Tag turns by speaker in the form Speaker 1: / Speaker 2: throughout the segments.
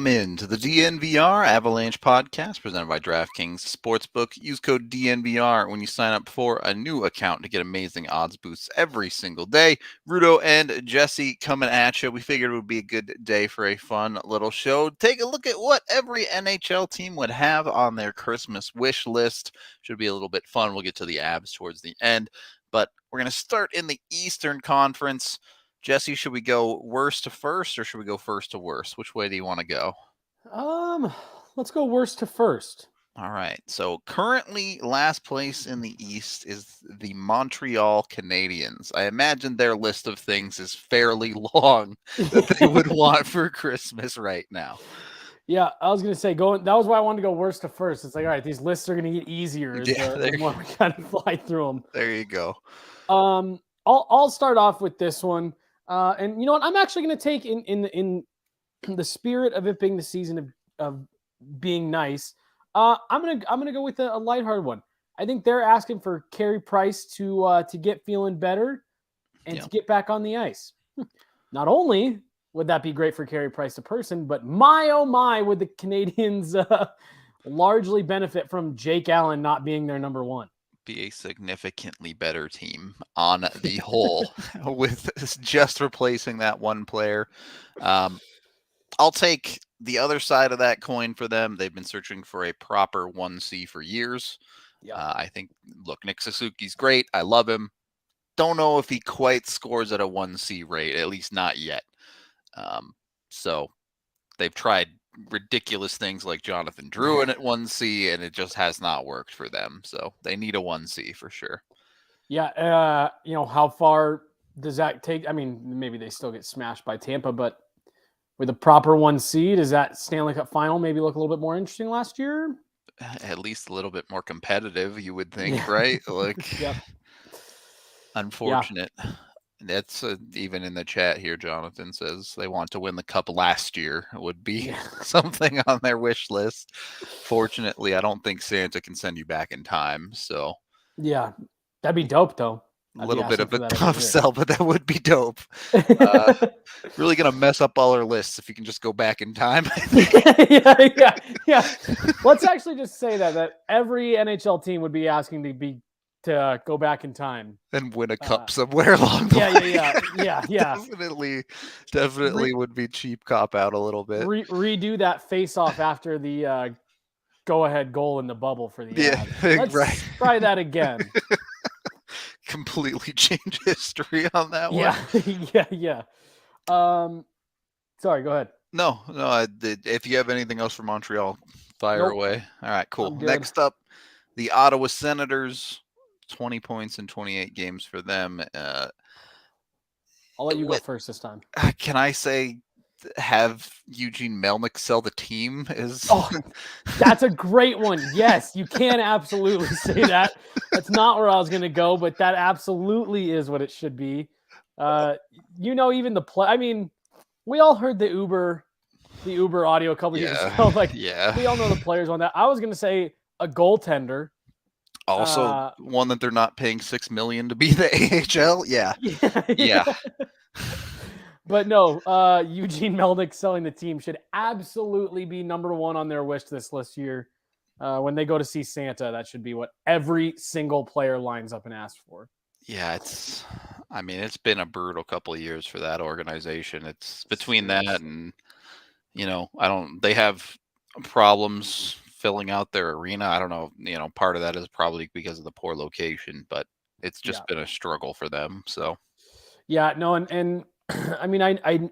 Speaker 1: Welcome in to the DNVR Avalanche podcast presented by DraftKings Sportsbook. Use code DNVR when you sign up for a new account to get amazing odds boosts every single day. Rudo and Jesse coming at you. We figured it would be a good day for a fun little show. Take a look at what every NHL team would have on their Christmas wish list. Should be a little bit fun. We'll get to the Avs towards the end, but we're going to start in the Eastern Conference. Jesse, should we go worst to first or should we go first to worst? Which way do you want to go?
Speaker 2: Let's go worst to first.
Speaker 1: All right. So currently last place in the East is the Montreal Canadiens. I imagine their list of things is fairly long that they would want for Christmas right now.
Speaker 2: Yeah, I was going to say, that was why I wanted to go worst to first. It's like, all right, these lists are going to get easier the more we kind of fly through them.
Speaker 1: There you go.
Speaker 2: I'll start off with this one. And you know what? I'm actually going to take in the spirit of it being the season of being nice. I'm gonna go with a lighthearted one. I think they're asking for Carey Price to get feeling better and to get back on the ice. Not only would that be great for Carey Price, the person, but my oh my, would the Canadians largely benefit from Jake Allen not being their number one.
Speaker 1: Be a significantly better team on the whole with just replacing that one player. I'll take the other side of that coin for them. They've been searching for a proper 1C for years. Yeah. I think, look, Nick Suzuki's great. I love him. Don't know if he quite scores at a 1C rate, at least not yet. So they've tried ridiculous things like Jonathan Drouin at 1C, and it just has not worked for them. So they need a 1C for sure.
Speaker 2: Yeah. How far does that take? I mean, maybe they still get smashed by Tampa, but with a proper 1C, does that Stanley Cup final maybe look a little bit more interesting last year?
Speaker 1: At least a little bit more competitive, you would think, right? Like,
Speaker 2: yep.
Speaker 1: Unfortunate. Yeah. That's even in the chat here. Jonathan says they want to win the cup last year. It would be something on their wish list. Fortunately, I don't think Santa can send you back in time. So
Speaker 2: yeah, that'd be dope though.
Speaker 1: A little bit of a tough sell, but that would be dope. Really gonna mess up all our lists if you can just go back in time.
Speaker 2: yeah. Let's actually just say that every NHL team would be asking to go back in time
Speaker 1: and win a cup somewhere along the way.
Speaker 2: Yeah.
Speaker 1: Definitely would be cheap cop out a little bit.
Speaker 2: Redo that face off after the go-ahead goal in the bubble for the Avs. Let's try that again.
Speaker 1: Completely change history on that one.
Speaker 2: Yeah. Sorry, go ahead.
Speaker 1: No. If you have anything else for Montreal, fire away. All right, cool. Next up, the Ottawa Senators. 20 points in 28 games for them.
Speaker 2: I'll let you go first this time.
Speaker 1: Can I say have Eugene Melnyk sell the team?
Speaker 2: That's a great one. Yes, you can absolutely say that. That's not where I was going to go, but that absolutely is what it should be. Even the play. I mean, we all heard the Uber audio a couple years ago. We all know the players on that. I was going to say a goaltender.
Speaker 1: Also, one that they're not paying $6 million to be the AHL. Yeah.
Speaker 2: But no, Eugene Melnyk selling the team should absolutely be number one on their wish list year. When they go to see Santa, that should be what every single player lines up and asks for.
Speaker 1: Yeah, it's been a brutal couple of years for that organization. It's between that and, they have problems filling out their arena. I don't know, part of that is probably because of the poor location, but it's just been a struggle for them. So
Speaker 2: yeah, no, and I mean, I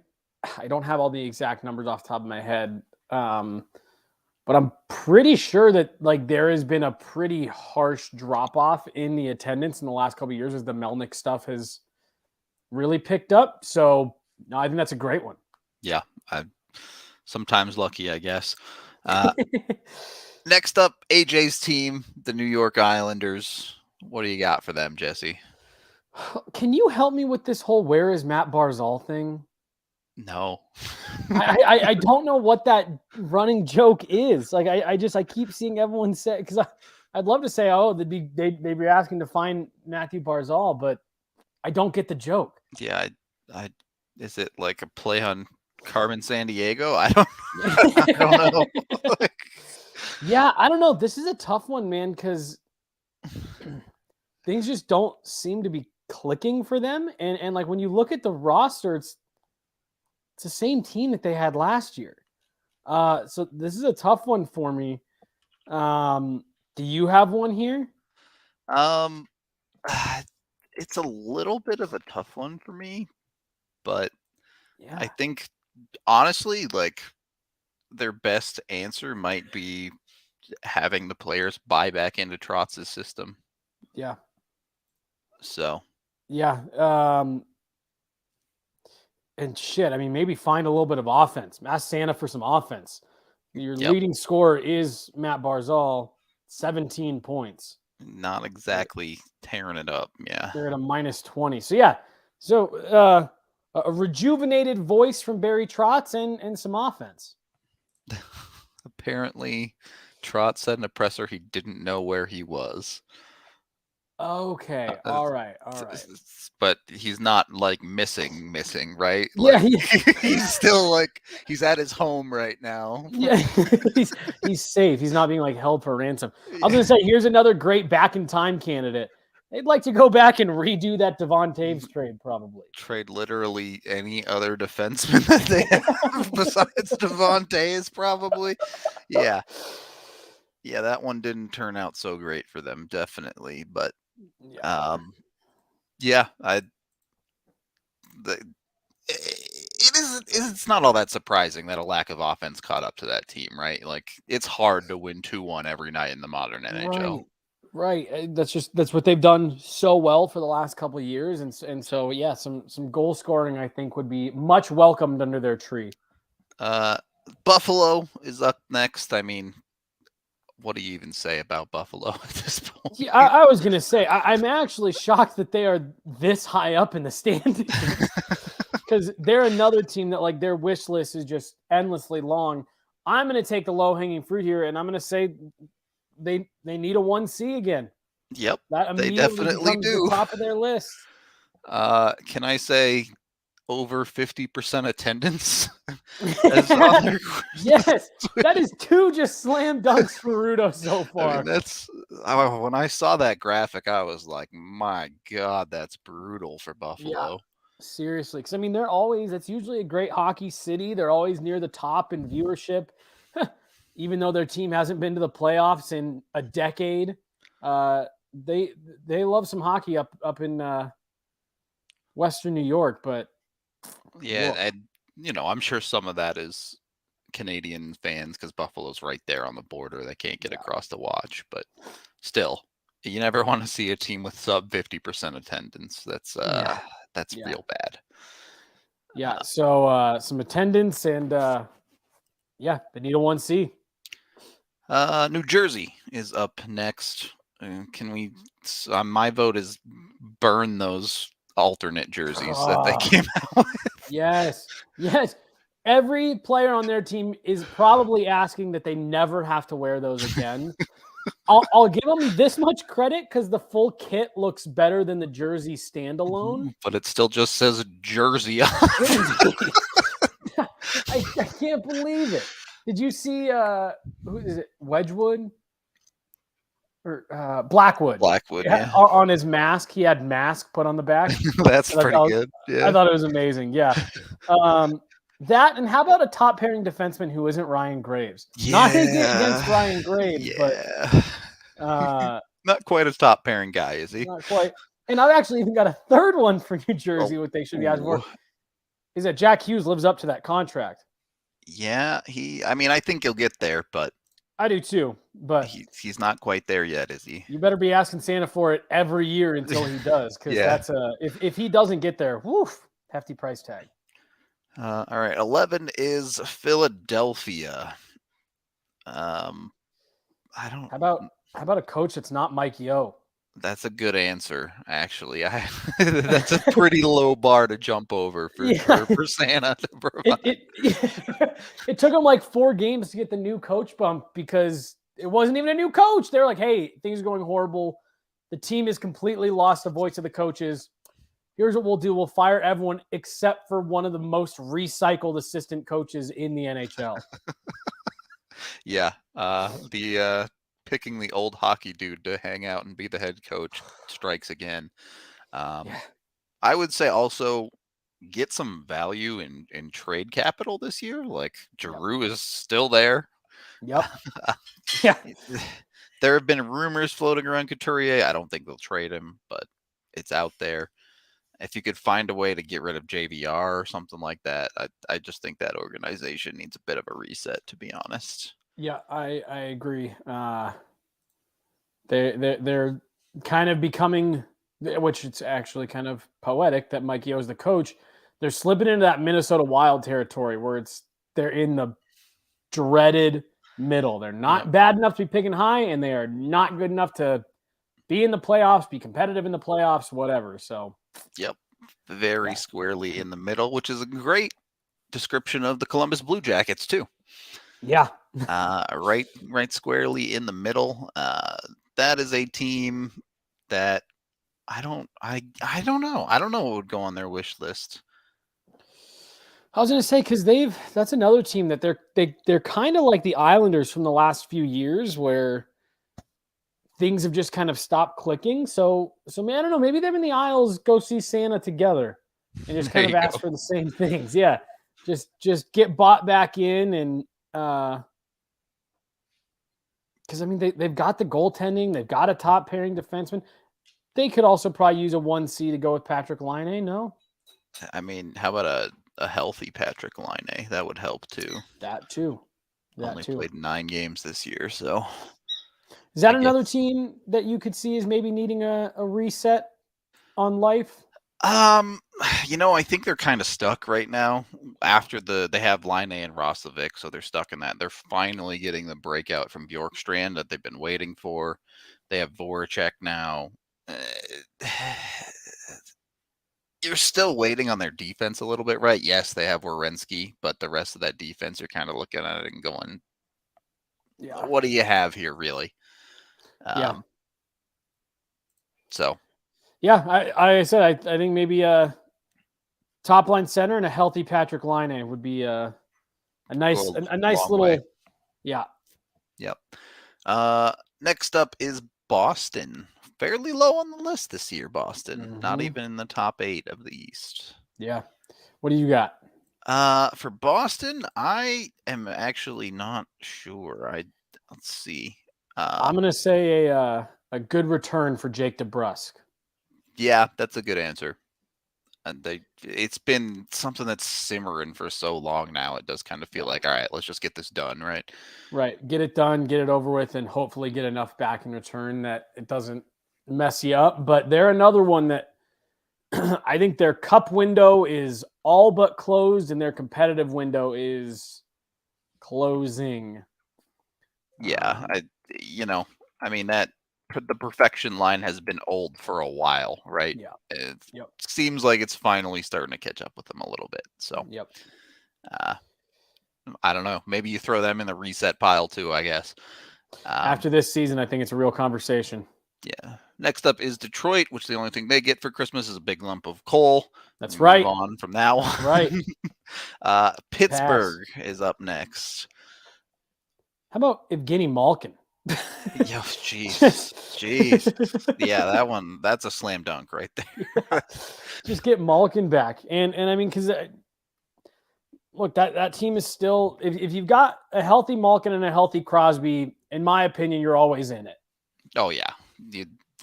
Speaker 2: don't have all the exact numbers off the top of my head, but I'm pretty sure that there has been a pretty harsh drop off in the attendance in the last couple of years as the Melnyk stuff has really picked up. So no, I think that's a great one.
Speaker 1: Yeah, I'm sometimes lucky, I guess. Next up, AJ's team, the New York Islanders. What do you got for them, Jesse?
Speaker 2: Can you help me with this whole "where is Matt Barzal" thing?
Speaker 1: No.
Speaker 2: I don't know what that running joke is. I keep seeing everyone say, because I'd love to say, they'd be asking to find Matthew Barzal, but I don't get the joke.
Speaker 1: Yeah, is it like a play on Carmen Sandiego? I don't know.
Speaker 2: Yeah, I don't know. This is a tough one, man, because things just don't seem to be clicking for them. And like when you look at the roster, it's the same team that they had last year. So this is a tough one for me. Do you have one here?
Speaker 1: Um, it's a little bit of a tough one for me, but I
Speaker 2: Yeah.
Speaker 1: think honestly, like their best answer might be having the players buy back into Trotz's system.
Speaker 2: Yeah.
Speaker 1: So
Speaker 2: Yeah. And shit, I mean, maybe find a little bit of offense. Ask Santa for some offense. Your
Speaker 1: yep,
Speaker 2: leading scorer is Matt Barzal, 17 points.
Speaker 1: not exactly tearing it up. Yeah.
Speaker 2: They're at a minus 20. So yeah. So a rejuvenated voice from Barry Trotz and some offense.
Speaker 1: Apparently, Trotz said in a presser he didn't know where he was.
Speaker 2: Okay. All right.
Speaker 1: But he's not like missing, right?
Speaker 2: Yeah,
Speaker 1: Like, he's still like he's at his home right now.
Speaker 2: yeah. he's safe. He's not being like held for ransom. I was gonna say, here's another great back in time candidate. They'd like to go back and redo that Devon Taves trade, probably.
Speaker 1: Trade literally any other defenseman that they have besides Devontae probably. Yeah. Yeah, that one didn't turn out so great for them, definitely. But yeah, it's not all that surprising that a lack of offense caught up to that team, right? Like it's hard to win 2-1 every night in the modern NHL.
Speaker 2: Right. That's what they've done so well for the last couple of years, and so yeah, some goal scoring I think would be much welcomed under their tree.
Speaker 1: Buffalo is up next. I mean, what do you even say about Buffalo at this point?
Speaker 2: Yeah, I was gonna say I'm actually shocked that they are this high up in the standings because they're another team that like their wish list is just endlessly long. I'm gonna take the low hanging fruit here, and I'm gonna say they need a 1C again.
Speaker 1: Yep,
Speaker 2: That
Speaker 1: they definitely do.
Speaker 2: The top of their list.
Speaker 1: Can I say over 50% attendance?
Speaker 2: Yes, that is 2 just slam dunks for Rudo so far.
Speaker 1: I mean, that's when I saw that graphic, I was like, my God, that's brutal for Buffalo.
Speaker 2: Yeah, seriously, because I mean, it's usually a great hockey city. They're always near the top in viewership. Even though their team hasn't been to the playoffs in a decade, they love some hockey up in Western New York. But
Speaker 1: yeah, and I'm sure some of that is Canadian fans because Buffalo's right there on the border. They can't get across to watch, but still, you never want to see a team with sub 50% attendance. That's real bad.
Speaker 2: Yeah, so some attendance and they need a 1C.
Speaker 1: New Jersey is up next. Can we? My vote is burn those alternate jerseys that they came out with.
Speaker 2: Yes. Every player on their team is probably asking that they never have to wear those again. I'll give them this much credit because the full kit looks better than the jersey standalone.
Speaker 1: But it still just says jersey on.
Speaker 2: I can't believe it. Did you see who is it? Wedgwood or Blackwood?
Speaker 1: Blackwood, yeah.
Speaker 2: On his mask, he had mask put on the back.
Speaker 1: That's pretty good. Yeah.
Speaker 2: I thought it was amazing. Yeah. That and how about a top pairing defenseman who isn't Ryan Graves?
Speaker 1: Yeah.
Speaker 2: Not against Ryan Graves, but
Speaker 1: not quite a top pairing guy, is he?
Speaker 2: Not quite. And I've actually even got a third one for New Jersey. What they should be asking for is that Jack Hughes lives up to that contract.
Speaker 1: Yeah, I think he'll get there, but
Speaker 2: I do too. But
Speaker 1: he's not quite there yet, is he?
Speaker 2: You better be asking Santa for it every year until he does, because that's if he doesn't get there, woof, hefty price tag.
Speaker 1: All right, 11 is Philadelphia.
Speaker 2: How about a coach that's not Mike Yeo?
Speaker 1: That's a good answer, actually. That's a pretty low bar to jump over for Santa to provide.
Speaker 2: It took him like 4 games to get the new coach bump because it wasn't even a new coach. They're like, hey, things are going horrible. The team has completely lost the voice of the coaches. here's what we'll do. We'll fire everyone except for one of the most recycled assistant coaches in the NHL.
Speaker 1: Yeah. Picking the old hockey dude to hang out and be the head coach strikes again. I would say also get some value in trade capital this year. Like Giroux is still there.
Speaker 2: Yep. Yeah.
Speaker 1: There have been rumors floating around Couturier. I don't think they'll trade him, but it's out there. If you could find a way to get rid of JVR or something like that, I just think that organization needs a bit of a reset, to be honest.
Speaker 2: Yeah, I agree. They're kind of becoming, which it's actually kind of poetic that Mike Yeo is the coach. They're slipping into that Minnesota Wild territory where they're in the dreaded middle. They're not bad enough to be picking high, and they are not good enough to be in the playoffs, be competitive in the playoffs, whatever. So,
Speaker 1: yep, very squarely in the middle, which is a great description of the Columbus Blue Jackets too.
Speaker 2: Yeah,
Speaker 1: right squarely in the middle. That is a team that I don't know. I don't know what would go on their wish list.
Speaker 2: I was going to say, because that's another team that they're kind of like the Islanders from the last few years where things have just kind of stopped clicking. So man, I don't know. Maybe them and the Isles go see Santa together and just kind of ask for the same things. Yeah, just get bought back in, and because I mean they've got the goaltending, they've got a top pairing defenseman. They could also probably use a 1C to go with Patrick Laine. No,
Speaker 1: I mean, how about a healthy Patrick Laine? That would help too.
Speaker 2: That too.
Speaker 1: Only played 9 games this year, so.
Speaker 2: Is that another team that you could see as maybe needing a reset on life?
Speaker 1: I think they're kind of stuck right now. After they have Laine and Roslovic, so they're stuck in that. They're finally getting the breakout from Bjorkstrand that they've been waiting for. They have Voracek now. You're still waiting on their defense a little bit, right? Yes, they have Werenski, but the rest of that defense, you're kind of looking at it and going, what do you have here, really? So.
Speaker 2: Yeah, I said I think maybe a top line center and a healthy Patrick Laine would be a nice little way. Yeah.
Speaker 1: Yep. Next up is Boston. Fairly low on the list this year, Boston. Not even in the top 8 of the East.
Speaker 2: Yeah. What do you got?
Speaker 1: For Boston, I am actually not sure. Let's see.
Speaker 2: I'm going to say a good return for Jake DeBrusk.
Speaker 1: Yeah, that's a good answer. And it's been something that's simmering for so long now. It does kind of feel like, all right, let's just get this done, right?
Speaker 2: Right. Get it done, get it over with, and hopefully get enough back in return that it doesn't mess you up. But they're another one that I think their cup window is all but closed and their competitive window is closing.
Speaker 1: Yeah, the perfection line has been old for a while, right?
Speaker 2: Yeah.
Speaker 1: It seems like it's finally starting to catch up with them a little bit. So, I don't know. Maybe you throw them in the reset pile too, I guess.
Speaker 2: After this season, I think it's a real conversation.
Speaker 1: Yeah. Next up is Detroit, which the only thing they get for Christmas is a big lump of coal.
Speaker 2: That's right.
Speaker 1: Move on from that one.
Speaker 2: Right.
Speaker 1: Pittsburgh is up next.
Speaker 2: How about Evgeny Malkin?
Speaker 1: Jeez. Yeah, that's a slam dunk right there.
Speaker 2: Just get Malkin back. And I mean, because look, that team is still, if you've got a healthy Malkin and a healthy Crosby, in my opinion, you're always in it.
Speaker 1: Oh, yeah.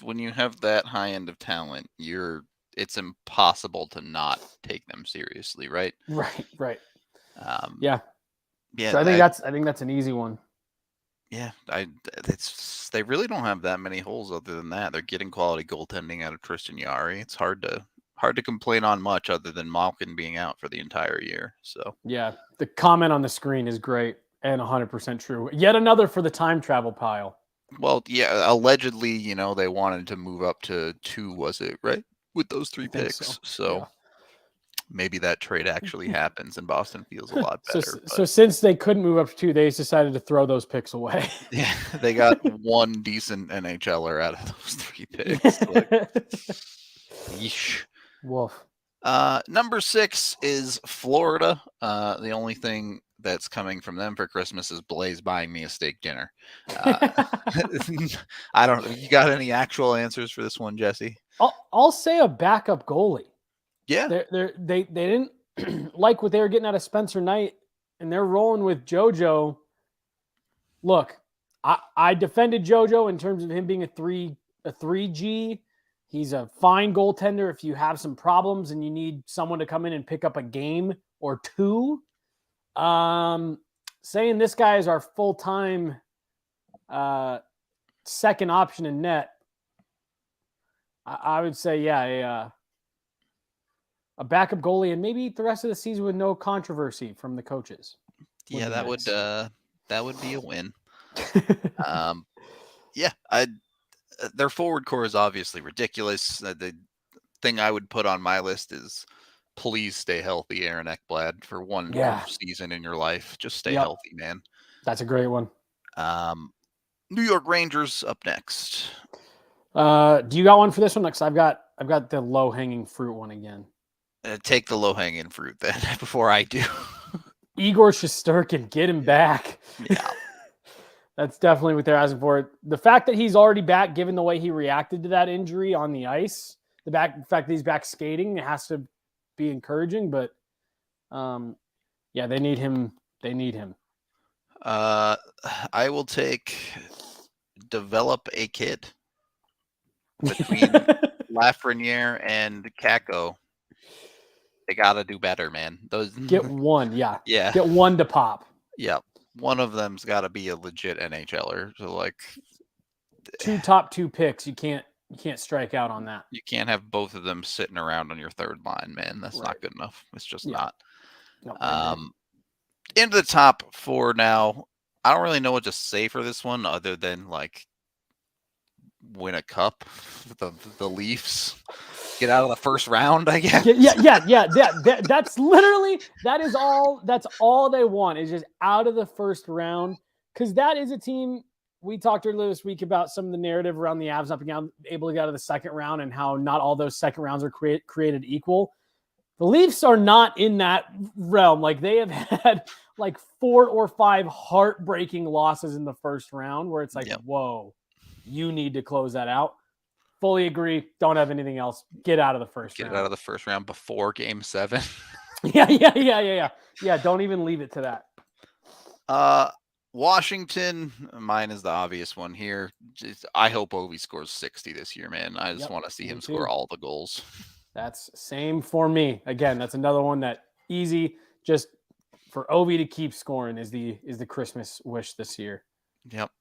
Speaker 1: When you have that high end of talent, it's impossible to not take them seriously, right?
Speaker 2: Right.
Speaker 1: Yeah.
Speaker 2: So I think that's an easy one.
Speaker 1: Yeah, they really don't have that many holes other than that. They're getting quality goaltending out of Tristan Jarry. It's hard to complain on much other than Malkin being out for the entire year. So
Speaker 2: yeah, the comment on the screen is great and 100% true. Yet another for the time travel pile.
Speaker 1: Well, yeah, allegedly, they wanted to move up to 2, was it, right? With those 3 picks. So maybe that trade actually happens and Boston feels a lot better.
Speaker 2: So since they couldn't move up to 2, they decided to throw those picks away.
Speaker 1: Yeah, they got one decent NHLer out of those 3 picks. Yeesh.
Speaker 2: Woof.
Speaker 1: Number 6 is Florida. The only thing that's coming from them for Christmas is Blaze buying me a steak dinner. I don't know. You got any actual answers for this one, Jesse?
Speaker 2: I'll say a backup goalie.
Speaker 1: Yeah.
Speaker 2: They didn't like what they were getting out of Spencer Knight, and they're rolling with JoJo. Look, I defended JoJo in terms of him being a 3G. He's a fine goaltender if you have some problems and you need someone to come in and pick up a game or two. Saying this guy is our full-time second option in net, I would say, yeah, a backup goalie and maybe the rest of the season with no controversy from the coaches.
Speaker 1: Yeah, that would be a win. Yeah, their forward core is obviously ridiculous. The thing I would put on my list is please stay healthy, Aaron Ekblad, for one season in your life. Just stay healthy, man.
Speaker 2: That's a great one.
Speaker 1: New York Rangers up next.
Speaker 2: Do you got one for this one? Next, I've got the low-hanging fruit one again.
Speaker 1: Take the low-hanging fruit then before I do.
Speaker 2: Igor Shesterkin, get him back.
Speaker 1: Yeah.
Speaker 2: That's definitely what they're asking for. The fact that he's already back, given the way he reacted to that injury on the ice, the fact that he's back skating, it has to be encouraging. But, yeah, they need him. They need him.
Speaker 1: I will take develop a kid between Lafreniere and Kako. They got to do better, man.
Speaker 2: Get one, yeah.
Speaker 1: Yeah.
Speaker 2: Get one to pop.
Speaker 1: Yeah. One of them's got to be a legit NHLer. So, like,
Speaker 2: top two picks, you can't strike out on that.
Speaker 1: You can't have both of them sitting around on your third line, man. That's not good enough. It's just not. No, into the top 4 now. I don't really know what to say for this one other than, like, win a cup. The Leafs get out of the first round, I guess.
Speaker 2: Yeah. That's literally that's all they want is just out of the first round, because that is a team. We talked earlier this week about some of the narrative around the Avs not being able to get out of the second round and how not all those second rounds are created equal. The Leafs are not in that realm. Like, they have had like 4 or 5 heartbreaking losses in the first round where it's like, whoa, you need to close that out. Fully agree. Don't have anything else. Get out of the first round.
Speaker 1: Get it out of the first round before Game 7.
Speaker 2: Yeah. Don't even leave it to that.
Speaker 1: Washington, mine is the obvious one here. I hope Ovi scores 60 this year, man. I just want to see him score all the goals.
Speaker 2: That's same for me. Again, that's another one that easy. Just for Ovi to keep scoring is the Christmas wish this year.
Speaker 1: Yep.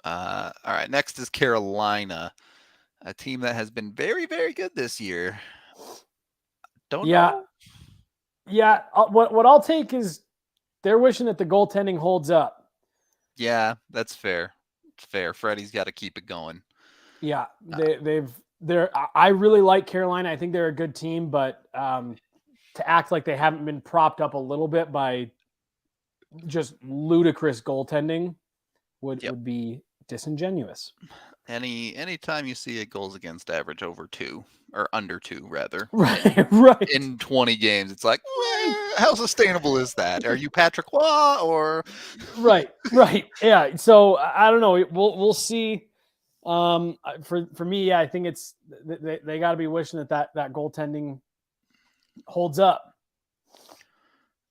Speaker 1: All right. Next is Carolina, a team that has been very, very good this year. Don't know.
Speaker 2: Yeah. What I'll take is they're wishing that the goaltending holds up.
Speaker 1: Yeah, that's fair. It's fair. Freddie's got to keep it going.
Speaker 2: Yeah, I really like Carolina. I think they're a good team, but to act like they haven't been propped up a little bit by just ludicrous goaltending would be disingenuous.
Speaker 1: Anytime you see a goals against average over 2 or under 2 rather,
Speaker 2: right
Speaker 1: in 20 games, it's like, how sustainable is that? Are you Patrick Waugh or
Speaker 2: right? Yeah. So I don't know. We'll see. For me, I think it's they got to be wishing that goaltending holds up.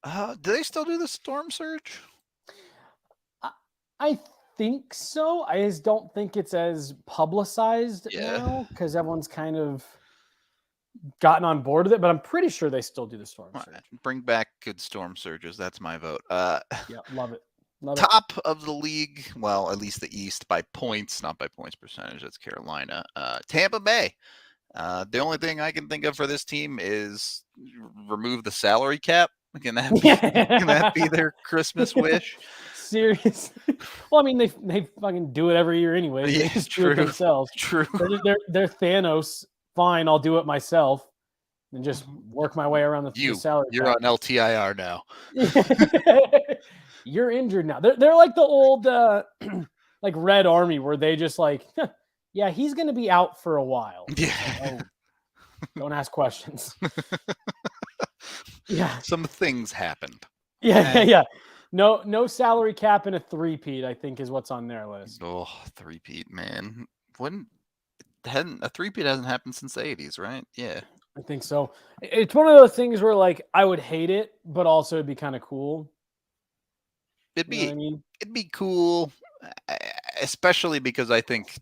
Speaker 1: Do they still do the storm surge?
Speaker 2: I think so. I just don't think it's as publicized now because everyone's kind of gotten on board with it, but I'm pretty sure they still do the storm surge.
Speaker 1: Bring back good storm surges. That's my vote.
Speaker 2: Yeah, love it.
Speaker 1: Top of the league, well, at least the East by points, not by points percentage. That's Carolina. Tampa Bay. The only thing I can think of for this team is remove the salary cap. Can that be their Christmas wish?
Speaker 2: Serious? Well, I mean, they fucking do it every year anyway. They just do it themselves.
Speaker 1: True.
Speaker 2: They're Thanos. Fine, I'll do it myself and just work my way around the salary.
Speaker 1: You're on LTIR now.
Speaker 2: You're injured now. They're like the old like Red Army where they just like, yeah, he's going to be out for a while.
Speaker 1: Yeah.
Speaker 2: Don't ask questions. Yeah.
Speaker 1: Some things happened.
Speaker 2: Yeah. No salary cap and a three-peat, I think, is what's on their list.
Speaker 1: Oh, three-peat, man. A three-peat hasn't happened since the 80s, right? Yeah.
Speaker 2: I think so. It's one of those things where like I would hate it, but also it'd be kind of cool.
Speaker 1: It'd
Speaker 2: You know what I
Speaker 1: be
Speaker 2: mean?
Speaker 1: it'd be cool, especially because I think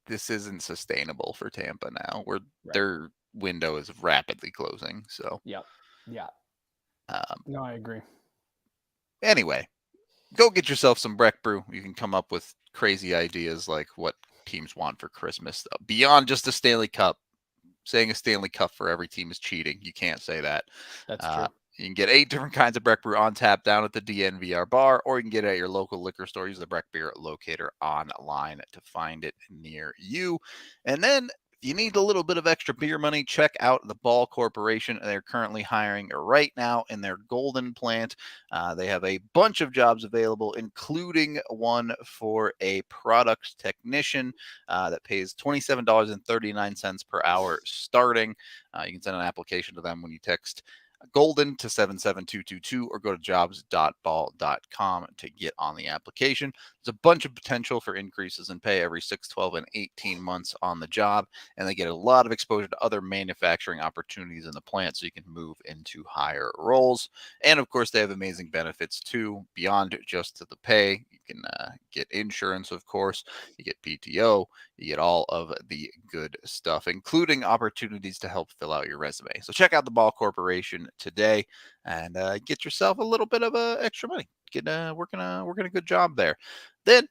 Speaker 1: this isn't sustainable for Tampa now, where
Speaker 2: Right.
Speaker 1: their window is rapidly closing. So,
Speaker 2: Yeah.
Speaker 1: um,
Speaker 2: No, I agree.
Speaker 1: anyway, go get yourself some Breck Brew. You can come up with crazy ideas like what teams want for Christmas, beyond just a Stanley Cup. Saying a Stanley Cup for every team is cheating. You can't say that.
Speaker 2: That's true.
Speaker 1: You can get 8 different kinds of Breck Brew on tap down at the DNVR bar, or you can get it at your local liquor store. Use the Breck Beer locator online to find it near you. And then if you need a little bit of extra beer money, check out the Ball Corporation. They're currently hiring right now in their Golden plant. They have a bunch of jobs available, including one for a product technician that pays $27.39 per hour starting. You can send an application to them when you text Golden to 77222 or go to jobs.ball.com to get on the application. There's a bunch of potential for increases in pay every 6, 12, and 18 months on the job, and they get a lot of exposure to other manufacturing opportunities in the plant so you can move into higher roles. And of course, they have amazing benefits too, beyond just the pay. You can get insurance, of course, you get PTO, you get all of the good stuff, including opportunities to help fill out your resume. So check out the Ball Corporation today and get yourself a little bit of extra money. Get working a good job there. Then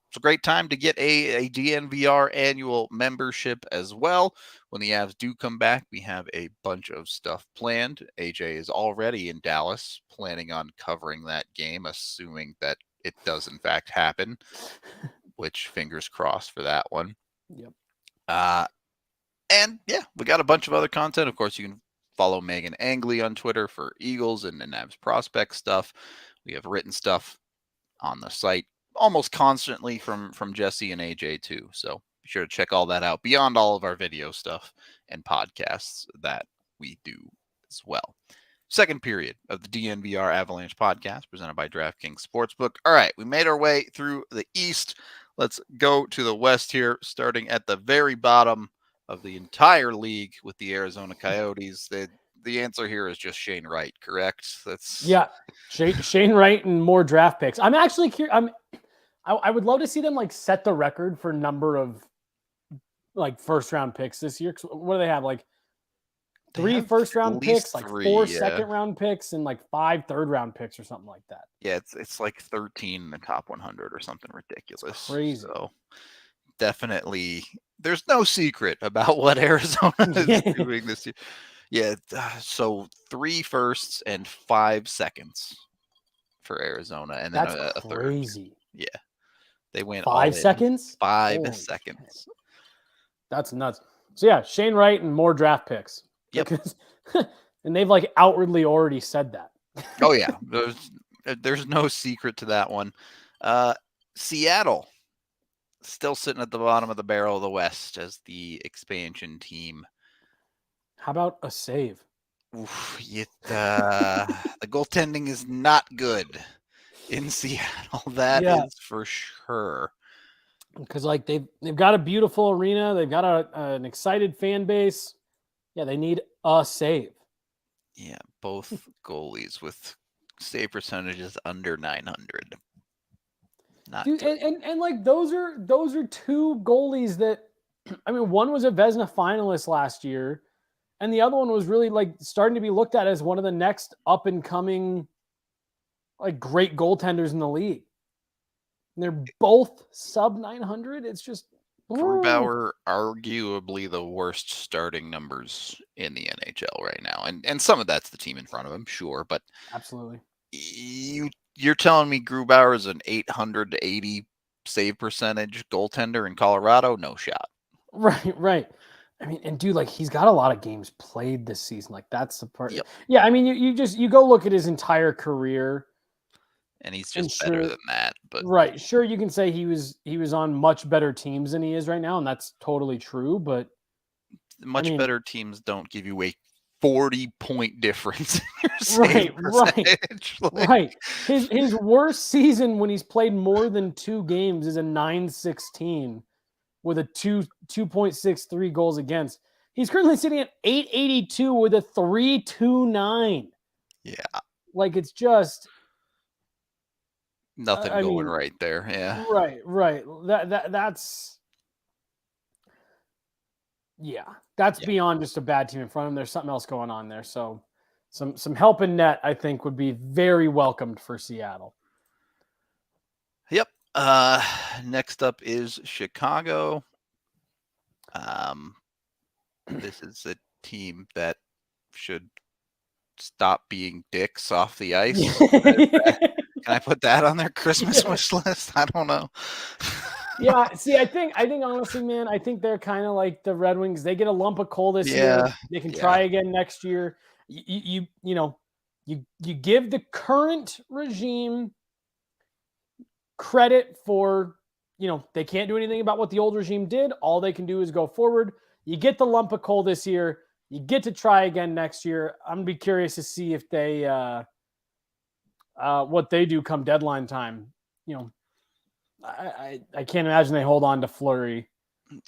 Speaker 1: it's a great time to get a DNVR annual membership as well. When the Avs do come back, we have a bunch of stuff planned. AJ is already in Dallas, planning on covering that game, assuming that it does in fact happen, which fingers crossed for that one.
Speaker 2: Yep.
Speaker 1: And yeah, we got a bunch of other content. Of course, you can follow Megan Angley on Twitter for Eagles and Avs prospect stuff. We have written stuff on the site almost constantly from Jesse and AJ too. So be sure to check all that out beyond all of our video stuff and podcasts that we do as well. Second period of the DNVR Avalanche podcast presented by DraftKings Sportsbook. All right, we made our way through the East. Let's go to the West here, starting at the very bottom of the entire league with the Arizona Coyotes. The answer here is just Shane Wright, correct?
Speaker 2: Shane Wright and more draft picks. I'm actually curious. I would love to see them like set the record for number of like first round picks this year. What do they have? Like 3 first round picks, like 4 second round picks, and like 5 third round picks or something like that.
Speaker 1: Yeah, it's like 13 in the top 100 or something ridiculous.
Speaker 2: It's crazy.
Speaker 1: So definitely, there's no secret about what Arizona is doing this year. Yeah, so 3 firsts and 5 seconds for Arizona, and then a third.
Speaker 2: Crazy.
Speaker 1: Yeah, they went
Speaker 2: 5 seconds.
Speaker 1: 5 seconds.
Speaker 2: Shit. That's nuts. So yeah, Shane Wright and more draft picks.
Speaker 1: Yep.
Speaker 2: And they've like outwardly already said that.
Speaker 1: Oh yeah, there's no secret to that one. Seattle still sitting at the bottom of the barrel of the West as the expansion team.
Speaker 2: How about a save?
Speaker 1: Oof, the goaltending is not good in Seattle. That is for sure.
Speaker 2: Because like they've got a beautiful arena, they've got an excited fan base. Yeah, they need a save.
Speaker 1: Yeah, both goalies with save percentages under 900. Not
Speaker 2: dude, and like those are 2 goalies that, I mean, one was a Vezina finalist last year, and the other one was really like starting to be looked at as one of the next up and coming like great goaltenders in the league. And they're both sub 900. It's just
Speaker 1: Grubauer, arguably the worst starting numbers in the NHL right now, and some of that's the team in front of him, sure, but
Speaker 2: absolutely.
Speaker 1: You're telling me Grubauer is an 880 save percentage goaltender in Colorado? No shot.
Speaker 2: Right. I mean, and dude, like he's got a lot of games played this season. Like that's the part.
Speaker 1: Yep.
Speaker 2: Yeah, I mean, you go look at his entire career.
Speaker 1: And he's just better than that. But
Speaker 2: right, sure, you can say he was on much better teams than he is right now, and that's totally true. But
Speaker 1: Much better teams don't give you a 40-point difference in your save percentage.
Speaker 2: Right. His worst season when he's played more than 2 games is a 916 with a 2.63 goals against. He's currently sitting at 882 with a 329.
Speaker 1: Yeah.
Speaker 2: Like, it's just
Speaker 1: nothing going right there. Yeah.
Speaker 2: Right. That's beyond just a bad team in front of him. There's something else going on there. So some help in net, I think, would be very welcomed for Seattle.
Speaker 1: Yep. Next up is Chicago. This is a team that should stop being dicks off the ice. Can I put that on their Christmas wish list? I don't know.
Speaker 2: Yeah, see, I think honestly, man, I think they're kind of like the Red Wings. They get a lump of coal this year. They can try again next year. You give the current regime credit for, they can't do anything about what the old regime did. All they can do is go forward. You get the lump of coal this year. You get to try again next year. I'm gonna be curious to see if they what they do come deadline time. I can't imagine they hold on to Fleury.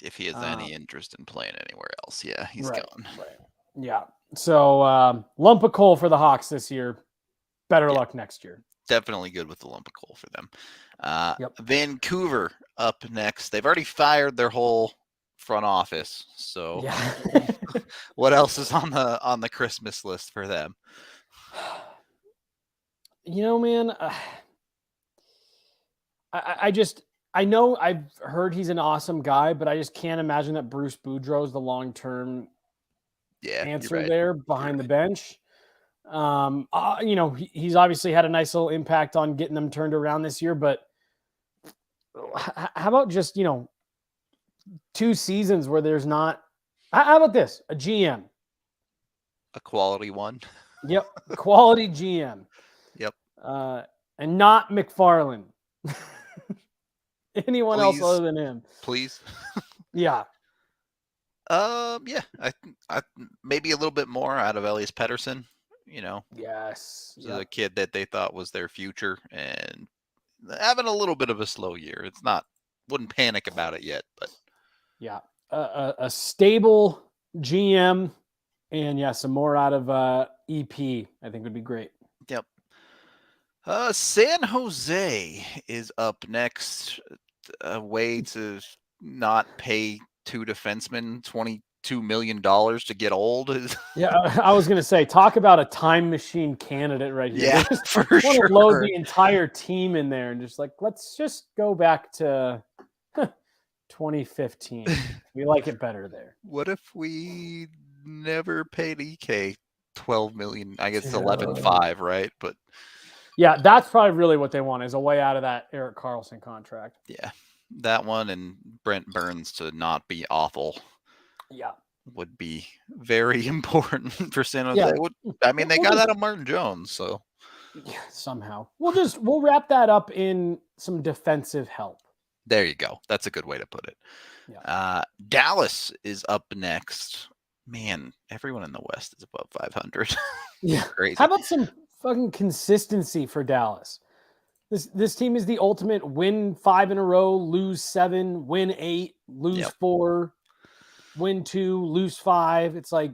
Speaker 1: If he has any interest in playing anywhere else, he's gone.
Speaker 2: Right. Yeah. So lump of coal for the Hawks this year. Better luck next year.
Speaker 1: Definitely good with the lump of coal for them. Vancouver up next. They've already fired their whole front office. So what else is on the Christmas list for them?
Speaker 2: Man, I know I've heard he's an awesome guy, but I just can't imagine that Bruce Boudreau is the long-term answer there behind the bench. He's obviously had a nice little impact on getting them turned around this year, but how about just, 2 seasons where there's not, how about this? A GM.
Speaker 1: A quality one.
Speaker 2: Yep. Quality GM.
Speaker 1: Yep.
Speaker 2: And not McFarland. Anyone else other than him.
Speaker 1: Please.
Speaker 2: Yeah.
Speaker 1: I maybe a little bit more out of Elias Pettersson.
Speaker 2: Yes.
Speaker 1: A kid that they thought was their future and having a little bit of a slow year. It's not, wouldn't panic about it yet, but
Speaker 2: a stable GM and some more out of EP, I think would be great.
Speaker 1: Yep. San Jose is up next. A way to not pay 2 defensemen $22 million to get old.
Speaker 2: I was going to say, talk about a time machine candidate right here.
Speaker 1: Yeah, for sure.
Speaker 2: Load the entire team in there and just let's just go back to 2015. We like it better there.
Speaker 1: What if we never paid EK $12 million? I guess it's 11.5, right? But
Speaker 2: yeah, that's probably really what they want, is a way out of that Erik Karlsson contract.
Speaker 1: Yeah, that one and Brent Burns to not be awful.
Speaker 2: Yeah,
Speaker 1: would be very important for San Jose. Yeah. They got out of Martin Jones, so
Speaker 2: somehow we'll wrap that up in some defensive help.
Speaker 1: There you go. That's a good way to put it. Yeah. Dallas is up next. Man, everyone in the West is above 500.
Speaker 2: Yeah, crazy. How about some fucking consistency for Dallas? This team is the ultimate win 5 in a row, lose 7, win 8, lose 4, win 2, lose 5. It's like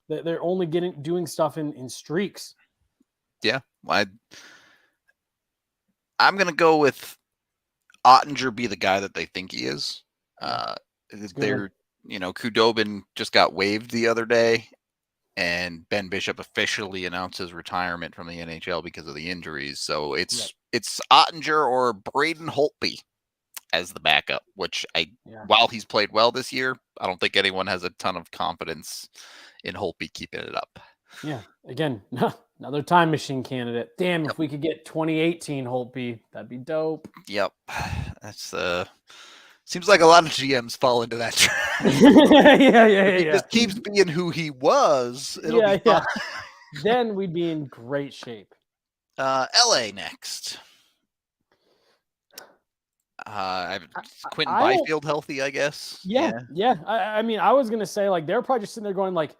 Speaker 2: they're only doing stuff in streaks.
Speaker 1: Yeah, I'm gonna go with Ottinger be the guy that they think he is. They're Khudobin just got waived the other day, and Ben Bishop officially announced his retirement from the NHL because of the injuries. So it's Ottinger or Braden Holtby as the backup, which while he's played well this year, I don't think anyone has a ton of confidence in Holtby keeping it up.
Speaker 2: Yeah, again, another time machine candidate. Damn, if we could get 2018 Holtby, that'd be dope.
Speaker 1: Yep, that's seems like a lot of GMs fall into that trap.
Speaker 2: If
Speaker 1: he just keeps being who he was. It'll be fun.
Speaker 2: Then we'd be in great shape.
Speaker 1: LA next. Quentin
Speaker 2: I don't.
Speaker 1: Byfield healthy, I guess.
Speaker 2: Yeah. I mean, I was gonna say like they're probably just sitting there going like,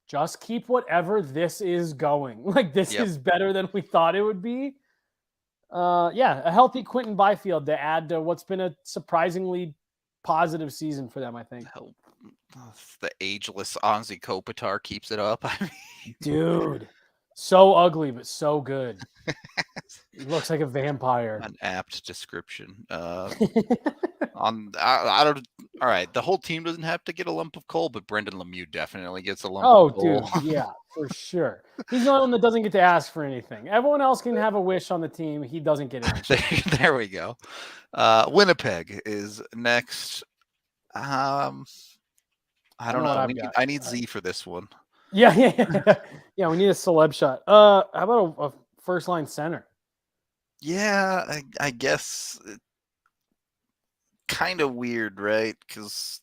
Speaker 2: just keep whatever this is going. Like this
Speaker 1: Yep.
Speaker 2: is better than we thought it would be. Yeah, a healthy Quentin Byfield to add to what's been a surprisingly positive season for them, I think.
Speaker 1: Hope the ageless Anze Kopitar keeps it up. I mean,
Speaker 2: Dude, so ugly but so good. He looks like a vampire.
Speaker 1: an apt description. I don't. All right, the whole team doesn't have to get a lump of coal, but Brendan Lemieux definitely gets a lump of coal.
Speaker 2: Dude, yeah, for sure. He's the only one that doesn't get to ask for anything. Everyone else can have a wish on the team. He doesn't get anything.
Speaker 1: There we go. Winnipeg is next. I don't know. I need Z for this one.
Speaker 2: Yeah. Yeah, we need a celeb shot. How about a first line center?
Speaker 1: Yeah, I guess kind of weird, right? Because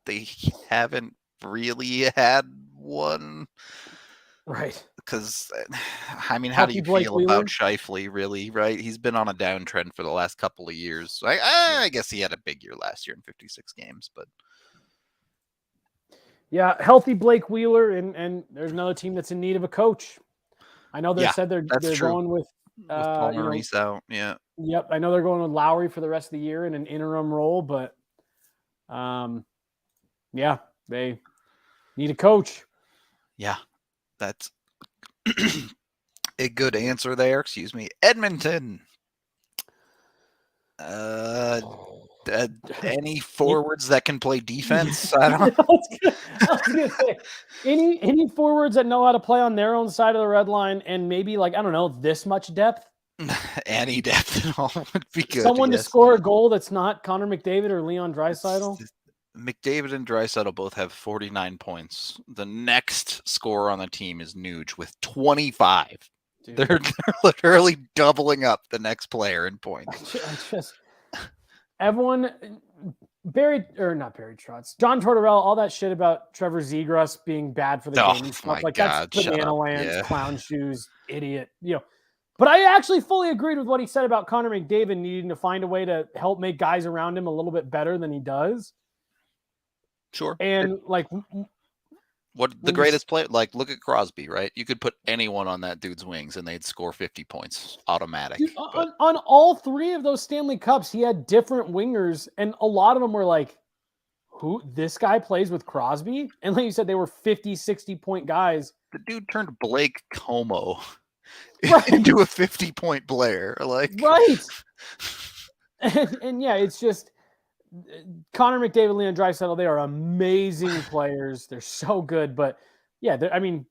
Speaker 1: they haven't really had one.
Speaker 2: Right.
Speaker 1: Because, I mean, how do you feel about Scheifele, really, right? He's been on a downtrend for the last couple of years. I guess he had a big year last year in 56 games, but...
Speaker 2: Yeah, healthy Blake Wheeler, and there's another team that's in need of a coach. I know they said they're going with
Speaker 1: Paul Maurice out. Yeah.
Speaker 2: Yep, I know they're going with Lowry for the rest of the year in an interim role, but yeah, they need a coach.
Speaker 1: Yeah, that's a good answer there. Excuse me, Edmonton. Any forwards that can play defense? I don't.
Speaker 2: I was gonna say any forwards that know how to play on their own side of the red line, and maybe like I don't know this much depth.
Speaker 1: Any depth at all would be good.
Speaker 2: Someone to score a goal that's not Connor McDavid or Leon Draisaitl.
Speaker 1: McDavid and Draisaitl both have 49 points. The next scorer on the team is Nuge with 25. Dude. They're literally doubling up the next player in points.
Speaker 2: Everyone, not Barry Trotz, John Tortorella, all that shit about Trevor Zegras being bad for the game and stuff like that's banana lands, clown shoes, idiot. But I actually fully agreed with what he said about Connor McDavid needing to find a way to help make guys around him a little bit better than he does.
Speaker 1: Sure.
Speaker 2: And
Speaker 1: what the greatest player, look at Crosby, right? You could put anyone on that dude's wings and they'd score 50 points automatic.
Speaker 2: Dude, on all three of those Stanley Cups, he had different wingers, and a lot of them were like, who this guy plays with Crosby? And like you said, they were 50, 60 point guys.
Speaker 1: The dude turned Blake Como into a 50-point player.
Speaker 2: Right. and yeah, it's just Connor McDavid, Leon Draisaitl, they are amazing players. They're so good. But yeah, I mean,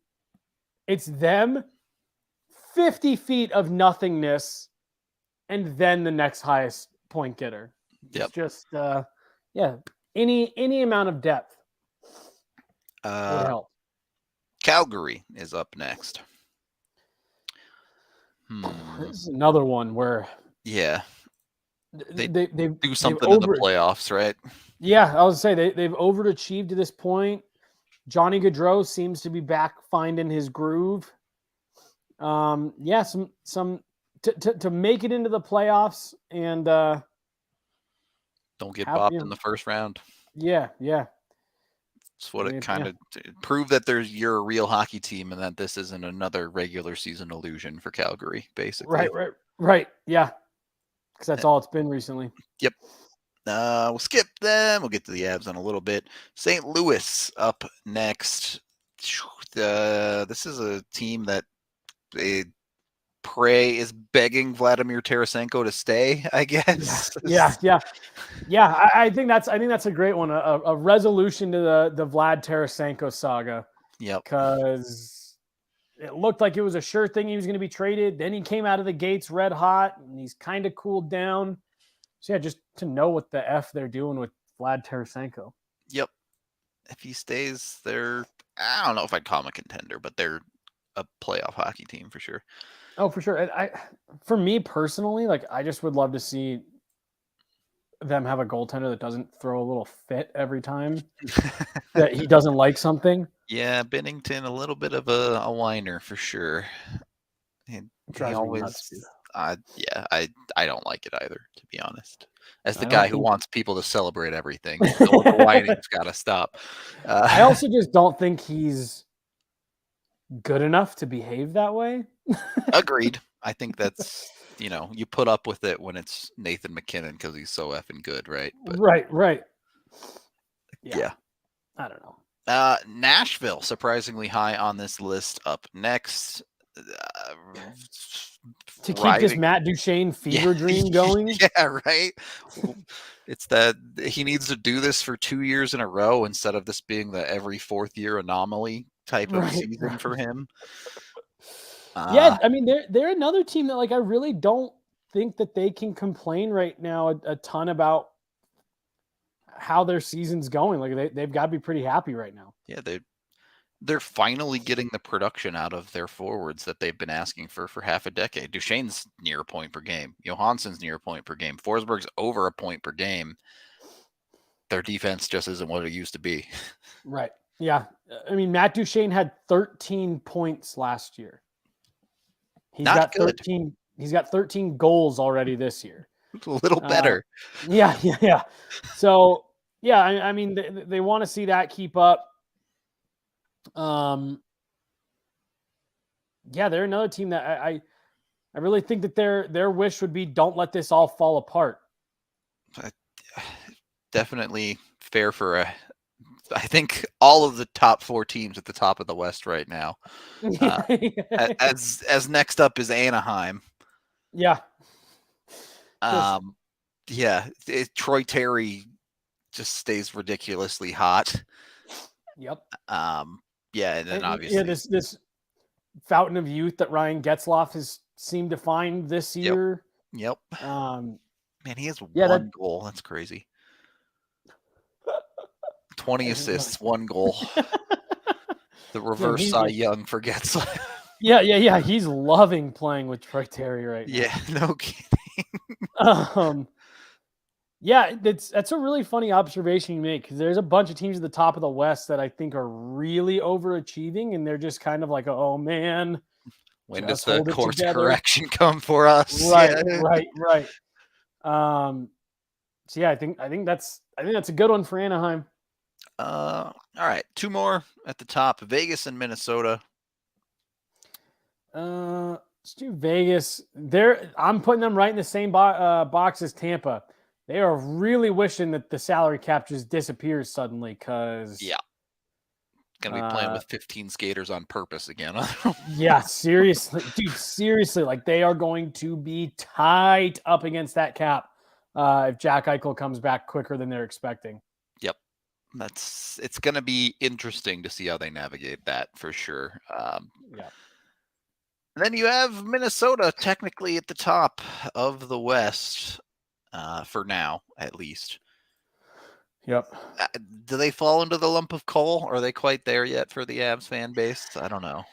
Speaker 2: it's them, 50 feet of nothingness, and then the next highest point getter. It's just, any amount of depth would help.
Speaker 1: Calgary is up next.
Speaker 2: This is another one where
Speaker 1: they do something in the playoffs, right?
Speaker 2: Yeah, I was say they've overachieved to this point. Johnny Gaudreau seems to be back finding his groove. To make it into the playoffs and
Speaker 1: don't get bopped in the first round.
Speaker 2: Yeah.
Speaker 1: That's what it kind of prove that you're a real hockey team and that this isn't another regular season illusion for Calgary, basically.
Speaker 2: Right. Yeah. Because that's all it's been recently.
Speaker 1: Yep. We'll skip them. We'll get to the Avs in a little bit. St. Louis up next. This is a team that Prey is begging Vladimir Tarasenko to stay, I guess.
Speaker 2: Yeah. I think that's a great one. A resolution to the Vlad Tarasenko saga.
Speaker 1: Yep.
Speaker 2: Because it looked like it was a sure thing he was going to be traded. Then he came out of the gates red hot, and he's kind of cooled down. So yeah, just to know what the F they're doing with Vlad Tarasenko.
Speaker 1: Yep. If he stays, I don't know if I'd call him a contender, but they're a playoff hockey team for sure.
Speaker 2: Oh, for sure. For me personally, I just would love to see them have a goaltender that doesn't throw a little fit every time that he doesn't like something.
Speaker 1: Yeah, Binnington, a little bit of a whiner for sure. Yeah, I don't like it either, to be honest. As the
Speaker 2: I
Speaker 1: guy
Speaker 2: don't
Speaker 1: who
Speaker 2: think.
Speaker 1: wants people to celebrate everything, the whining's got to stop.
Speaker 2: I also just don't think he's good enough to behave that way.
Speaker 1: Agreed. I think that's, you put up with it when it's Nathan McKinnon because he's so effing good, right? But
Speaker 2: Right.
Speaker 1: yeah.
Speaker 2: I don't know.
Speaker 1: Nashville, surprisingly high on this list. Up next,
Speaker 2: To keep this Matt Duchene fever dream going.
Speaker 1: Yeah, right. It's that he needs to do this for 2 years in a row instead of this being the every fourth year anomaly type of season for him.
Speaker 2: Yeah, I mean they're another team that I really don't think that they can complain right now a ton about how their season's going. They've got to be pretty happy right now.
Speaker 1: Yeah, they're finally getting the production out of their forwards that they've been asking for half a decade. Duchene's near a point per game. Johansson's near a point per game. Forsberg's over a point per game. Their defense just isn't what it used to be.
Speaker 2: Right. Yeah. I mean, Matt Duchene had 13 points last year. He's got 13. He's got 13 goals already this year.
Speaker 1: A little better.
Speaker 2: Yeah. So, yeah, I mean, they want to see that keep up. Yeah, they're another team that I really think that their wish would be don't let this all fall apart.
Speaker 1: Definitely fair for I think all of the top 4 teams at the top of the West right now. As next up is Anaheim.
Speaker 2: Yeah.
Speaker 1: Yeah, Troy Terry just stays ridiculously hot.
Speaker 2: Yep.
Speaker 1: Yeah, and then obviously
Speaker 2: this fountain of youth that Ryan Getzlaf has seemed to find this year.
Speaker 1: Yep. Man, he has one goal. That's crazy. 20 assists, 1 goal. The reverse Cy Young for Getzlaf.
Speaker 2: Yeah. He's loving playing with Troy Terry right now.
Speaker 1: Yeah, no kidding.
Speaker 2: Yeah, that's a really funny observation you make because there's a bunch of teams at the top of the West that I think are really overachieving, and they're just kind of like, oh man,
Speaker 1: when does the course correction come for us?
Speaker 2: Right. So yeah, I think that's a good one for Anaheim.
Speaker 1: All right, 2 more at the top: Vegas and Minnesota.
Speaker 2: Let's do Vegas. I'm putting them right in the same box as Tampa. They are really wishing that the salary cap just disappears suddenly because
Speaker 1: gonna be playing with 15 skaters on purpose again.
Speaker 2: Yeah, seriously, dude. Seriously, they are going to be tight up against that cap if Jack Eichel comes back quicker than they're expecting.
Speaker 1: Yep, it's gonna be interesting to see how they navigate that for sure.
Speaker 2: Yeah.
Speaker 1: And then you have Minnesota technically at the top of the West. For now, at least.
Speaker 2: Yep.
Speaker 1: Do they fall into the lump of coal? Are they quite there yet for the Avs fan base? I don't know.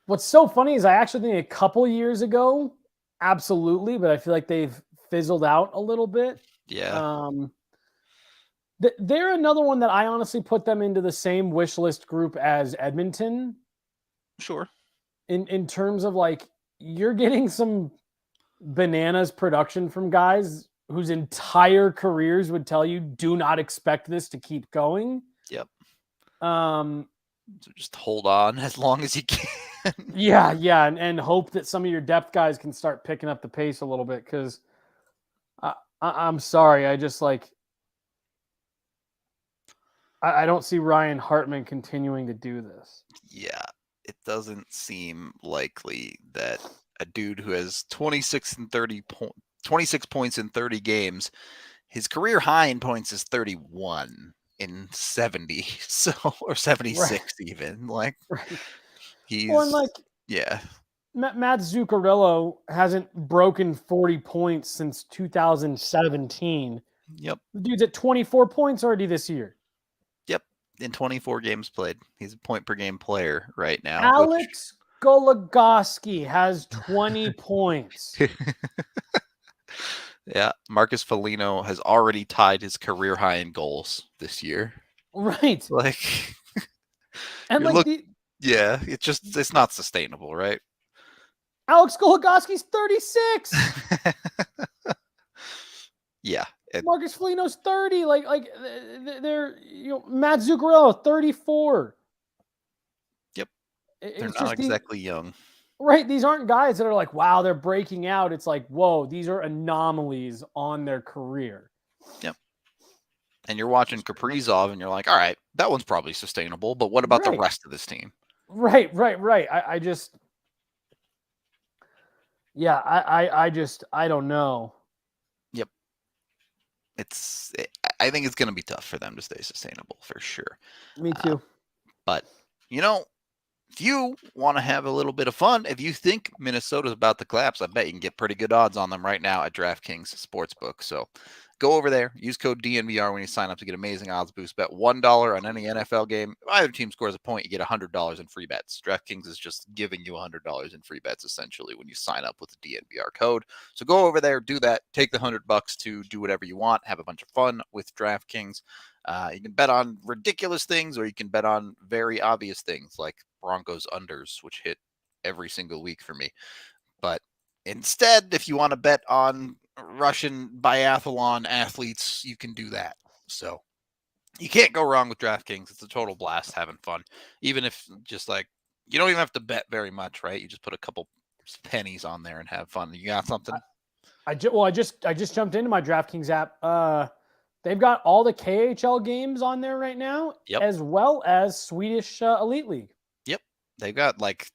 Speaker 2: What's so funny is I actually think a couple years ago, absolutely, but I feel like they've fizzled out a little bit.
Speaker 1: Yeah.
Speaker 2: They're another one that I honestly put them into the same wish list group as Edmonton.
Speaker 1: Sure.
Speaker 2: In terms of you're getting some bananas production from guys whose entire careers would tell you do not expect this to keep going.
Speaker 1: Yep. So just hold on as long as you can.
Speaker 2: Yeah, and hope that some of your depth guys can start picking up the pace a little bit because I'm sorry, I just I don't see Ryan Hartman continuing to do this.
Speaker 1: Yeah, it doesn't seem likely that a dude who has 26 points in 30 games, his career high in points is 31 in 70, or 76 even. He's
Speaker 2: Matt Zuccarello hasn't broken 40 points since 2017.
Speaker 1: Yep.
Speaker 2: The dude's at 24 points already this year.
Speaker 1: Yep. In 24 games played. He's a point per game player right now.
Speaker 2: Alex Goligoski has 20 points.
Speaker 1: Yeah, Marcus Foligno has already tied his career high in goals this year.
Speaker 2: Right.
Speaker 1: And it's not sustainable, right?
Speaker 2: Alex Goligoski's 36.
Speaker 1: Yeah.
Speaker 2: Marcus Foligno's 30. They're Matt Zuccarello 34.
Speaker 1: Yep. They're
Speaker 2: It's
Speaker 1: not
Speaker 2: just
Speaker 1: exactly young.
Speaker 2: Right. These aren't guys that are like, wow, they're breaking out. It's like, whoa, these are anomalies on their career.
Speaker 1: Yep. And you're watching Kaprizov and you're like, all right, that one's probably sustainable, but what about the rest of this team?
Speaker 2: Right. I don't know.
Speaker 1: Yep. I think it's going to be tough for them to stay sustainable for sure.
Speaker 2: Me too.
Speaker 1: But, if you want to have a little bit of fun, if you think Minnesota's about to collapse, I bet you can get pretty good odds on them right now at DraftKings Sportsbook. So go over there, use code DNVR when you sign up to get amazing odds boost. Bet $1 on any NFL game. If either team scores a point, you get $100 in free bets. DraftKings is just giving you $100 in free bets essentially when you sign up with the DNVR code. So go over there, do that, take the $100 to do whatever you want, have a bunch of fun with DraftKings. You can bet on ridiculous things, or you can bet on very obvious things like Broncos unders, which hit every single week for me. But instead, if you want to bet on Russian biathlon athletes, you can do that. So you can't go wrong with DraftKings. It's a total blast having fun. Even if just like, you don't even have to bet very much, right? You just put a couple pennies on there and have fun. You got something?
Speaker 2: I just jumped into my DraftKings app. They've got all the KHL games on there right now, as well as Swedish Elite League.
Speaker 1: Yep. They've got like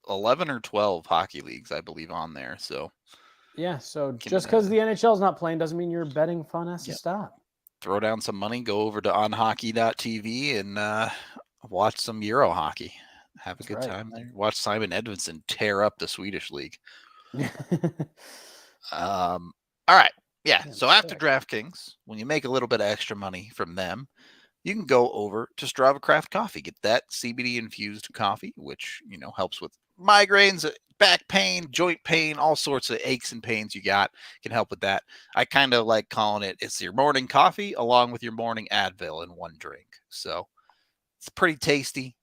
Speaker 1: 11 or 12 hockey leagues, I believe, on there. So,
Speaker 2: yeah. So just because the NHL is not playing doesn't mean your betting fun has to stop.
Speaker 1: Throw down some money, go over to onhockey.tv and watch some Euro hockey. Have a good time there. Watch Simon Edvinsson tear up the Swedish league. All right. Yeah, so after DraftKings, when you make a little bit of extra money from them, you can go over to Strava Craft Coffee. Get that CBD-infused coffee, which, helps with migraines, back pain, joint pain, all sorts of aches and pains you got. Can help with that. I kind of like calling it's your morning coffee along with your morning Advil in one drink. So it's pretty tasty.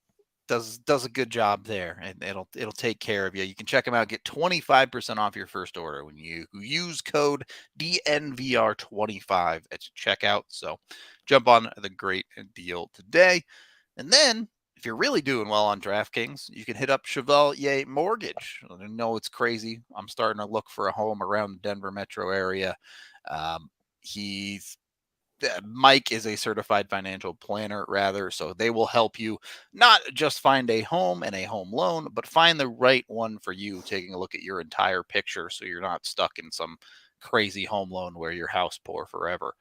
Speaker 1: Does a good job there, and it'll take care of you. You can check them out. Get 25% off your first order when you use code DNVR25 at checkout. So jump on the great deal today. And then if you're really doing well on DraftKings, you can hit up Chevalier Mortgage. I know it's crazy. I'm starting to look for a home around the Denver metro area. Mike is a certified financial planner, rather, so they will help you not just find a home and a home loan, but find the right one for you, taking a look at your entire picture so you're not stuck in some crazy home loan where you're house poor forever.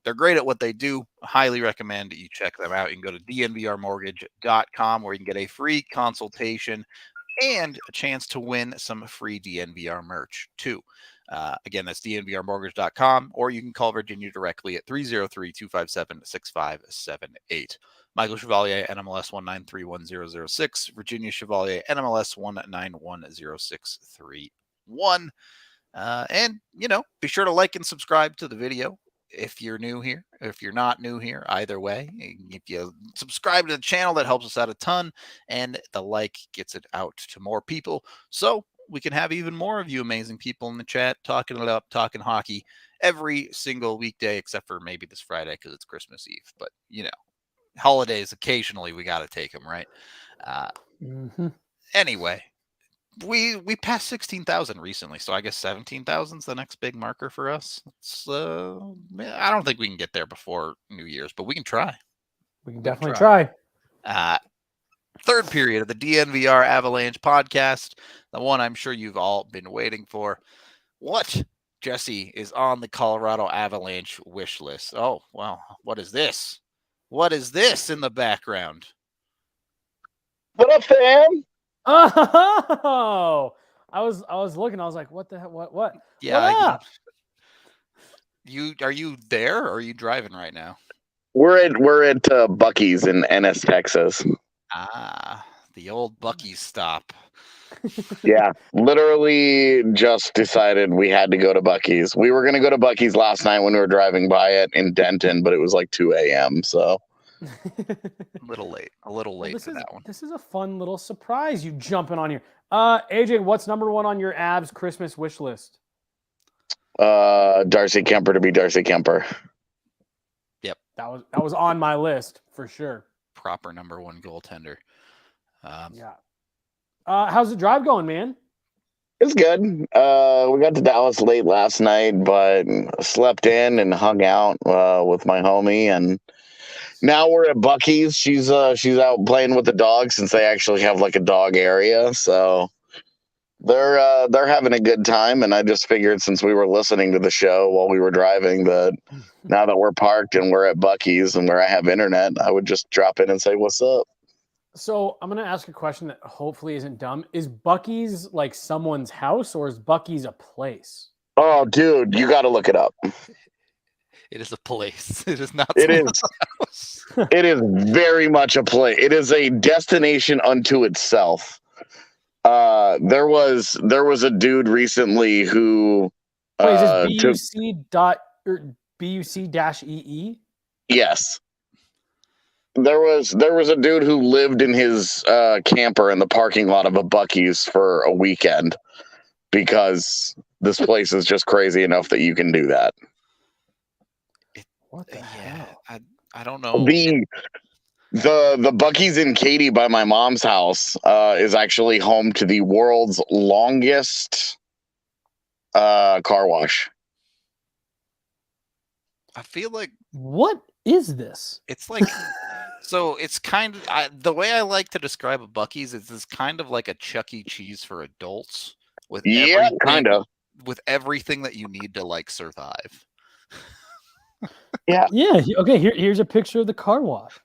Speaker 1: They're great at what they do. I highly recommend that you check them out. You can go to dnvrmortgage.com where you can get a free consultation and a chance to win some free DNVR merch too. Again, that's dnvrmortgage.com, or you can call Virginia directly at 303-257-6578. Michael Chevalier, NMLS 1931006. Virginia Chevalier, NMLS 1910631. And, be sure to like and subscribe to the video if you're new here. If you're not new here, either way, if you subscribe to the channel, that helps us out a ton, and the like gets it out to more people. So we can have even more of you amazing people in the chat talking it up, talking hockey every single weekday, except for maybe this Friday because it's Christmas Eve. But, holidays, occasionally we got to take them, right? Anyway, we passed 16,000 recently, so I guess 17,000 is the next big marker for us. I don't think we can get there before New Year's, but we can try.
Speaker 2: We can definitely try.
Speaker 1: Third period of the DNVR Avalanche podcast, the one I'm sure you've all been waiting for. What, Jesse, is on the Colorado Avalanche wish list? Oh, well, what is this? What is this in the background?
Speaker 3: What up, fam?
Speaker 2: Oh, I was looking. I was like, what the hell? What?
Speaker 1: Yeah. Are you there, or are you driving right now?
Speaker 3: We're at Buc-ee's in Ennis, Texas.
Speaker 1: The old Buc-ee's stop.
Speaker 3: Yeah, literally just decided we had to go to Buc-ee's. We were going to go to Buc-ee's last night when we were driving by it in Denton, but it was like 2 a.m. So
Speaker 1: A little late for that one.
Speaker 2: This is a fun little surprise you jumping on here. AJ, what's number one on your Avs Christmas wish list?
Speaker 3: Darcy Kemper to be Darcy Kemper.
Speaker 1: Yep.
Speaker 2: That was on my list for sure.
Speaker 1: Proper number one goaltender.
Speaker 2: Yeah. How's the drive going, man?
Speaker 3: It's good. We got to Dallas late last night, but slept in and hung out with my homie, and now we're at Bucky's. She's out playing with the dog since they actually have like a dog area, so they're having a good time. And I just figured, since we were listening to the show while we were driving, that now that we're parked and we're at Bucky's and where I have internet, I would just drop in and say what's up.
Speaker 2: So I'm going to ask a question that hopefully isn't dumb. Is Bucky's like someone's house, or is Bucky's a place?
Speaker 3: Oh, dude, you got to look it up.
Speaker 1: It is a place. It is not.
Speaker 3: It is. It is very much a place. It is a destination unto itself. There was a dude recently who.
Speaker 2: Wait, is this BUC-EE?
Speaker 3: Yes. There was a dude who lived in his camper in the parking lot of a Bucky's for a weekend, because this place is just crazy enough that you can do that.
Speaker 2: What the hell?
Speaker 1: I don't know.
Speaker 3: The Bucky's in Katy by my mom's house is actually home to the world's longest car wash.
Speaker 1: I feel like,
Speaker 2: what is this?
Speaker 1: it's like, so it's kind of, the way I like to describe a Bucky's is it's kind of like a Chuck E. Cheese for adults, with
Speaker 3: Kind of,
Speaker 1: with everything that you need to like survive.
Speaker 2: Yeah. Okay. Here's a picture of the car wash.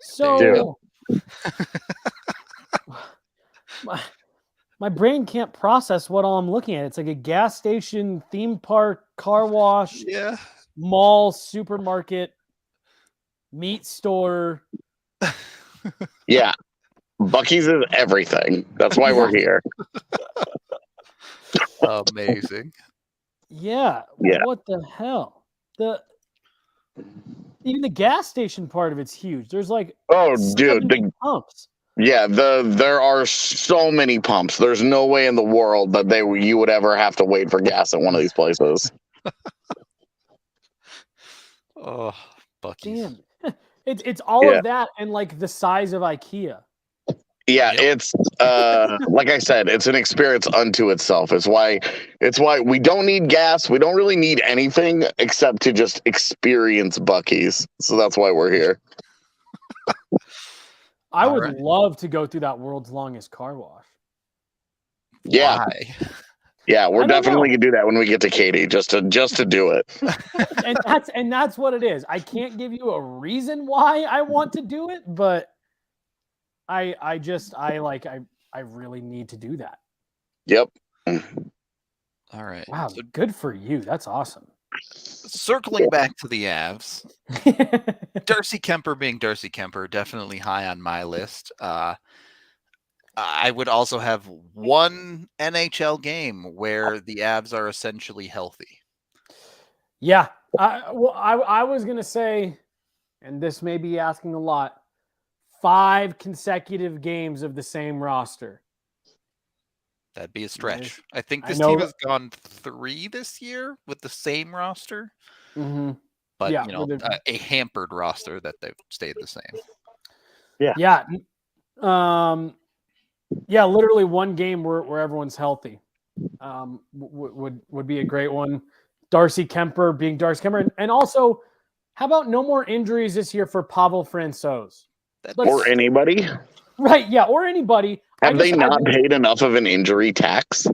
Speaker 2: So my brain can't process what all I'm looking at. It's like a gas station, theme park, car wash,
Speaker 1: Yeah.
Speaker 2: mall, supermarket, meat store.
Speaker 3: Yeah. Bucky's is everything. That's why we're here.
Speaker 1: Amazing.
Speaker 2: Yeah. What the hell? Even the gas station part of it's huge. There's like
Speaker 3: dude,
Speaker 2: pumps.
Speaker 3: Yeah, there are so many pumps. There's no way in the world that you would ever have to wait for gas at one of these places.
Speaker 1: Oh, Bucky's.
Speaker 2: Damn. It's all of that and like the size of IKEA.
Speaker 3: Yeah, it's like I said, it's an experience unto itself. It's why we don't need gas. We don't really need anything except to just experience Bucky's. So that's why we're here.
Speaker 2: I would love to go through that world's longest car wash.
Speaker 3: Yeah.
Speaker 1: Why?
Speaker 3: Yeah, we're definitely gonna do that when we get to Katy, just to do it.
Speaker 2: and that's what it is. I can't give you a reason why I want to do it, but I really need to do that.
Speaker 3: Yep.
Speaker 1: All right.
Speaker 2: Wow, good for you. That's awesome.
Speaker 1: Circling back to the Avs, Darcy Kemper being Darcy Kemper, definitely high on my list. I would also have one NHL game where the Avs are essentially healthy.
Speaker 2: Yeah. I was going to say, and this may be asking a lot, 5 consecutive games of the same roster.
Speaker 1: That'd be a stretch. I think this team has gone 3 this year with the same roster.
Speaker 2: Mm-hmm.
Speaker 1: But, a hampered roster that they've stayed the same.
Speaker 3: Yeah.
Speaker 2: Yeah. Yeah, literally one game where everyone's healthy would be a great one. Darcy Kemper being Darcy Kemper. And also, how about no more injuries this year for Pavel Francouz?
Speaker 3: Or anybody?
Speaker 2: Right, yeah, or anybody.
Speaker 3: Have they not paid enough of an injury tax?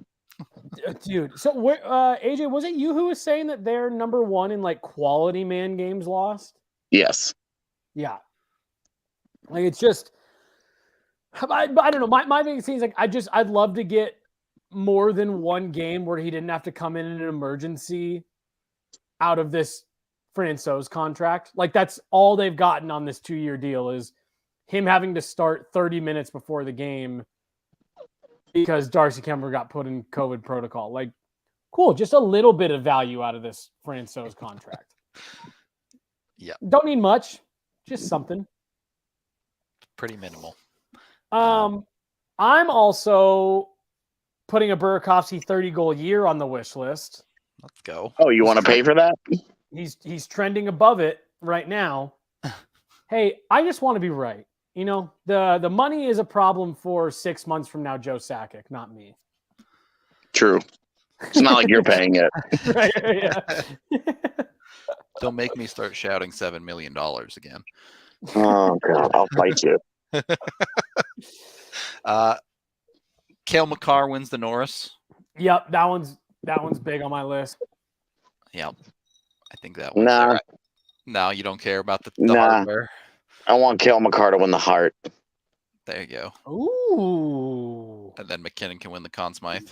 Speaker 2: Dude, so AJ, was it you who was saying that they're number 1 in like quality man games lost?
Speaker 3: Yes.
Speaker 2: Yeah. Like it's just, I don't know. My biggest thing is like I'd love to get more than one game where he didn't have to come in an emergency out of this Francouz contract. Like that's all they've gotten on this 2-year deal is him having to start 30 minutes before the game because Darcy Kemper got put in COVID protocol. Like, cool, just a little bit of value out of this Francouz contract.
Speaker 1: Yeah.
Speaker 2: Don't need much. Just something.
Speaker 1: Pretty minimal.
Speaker 2: I'm also putting a Burakovsky 30-goal year on the wish list.
Speaker 1: Let's go.
Speaker 3: Oh, you want to pay for that?
Speaker 2: He's trending above it right now. Hey, I just want to be right. You know, the money is a problem for 6 months from now, Joe Sakic, not me.
Speaker 3: True. It's not like you're paying it.
Speaker 2: Right, yeah.
Speaker 1: Don't make me start shouting $7 million again.
Speaker 3: Oh God, I'll fight you.
Speaker 1: Cale Makar wins the Norris.
Speaker 2: Yep, that one's big on my list.
Speaker 1: Yep. I think that one's
Speaker 3: Nah.
Speaker 1: there. No, you don't care about the
Speaker 3: Nah.
Speaker 1: hardware.
Speaker 3: I want Cale Makar to win the Hart.
Speaker 1: There you go.
Speaker 2: Ooh.
Speaker 1: And then McKinnon can win the Conn Smythe.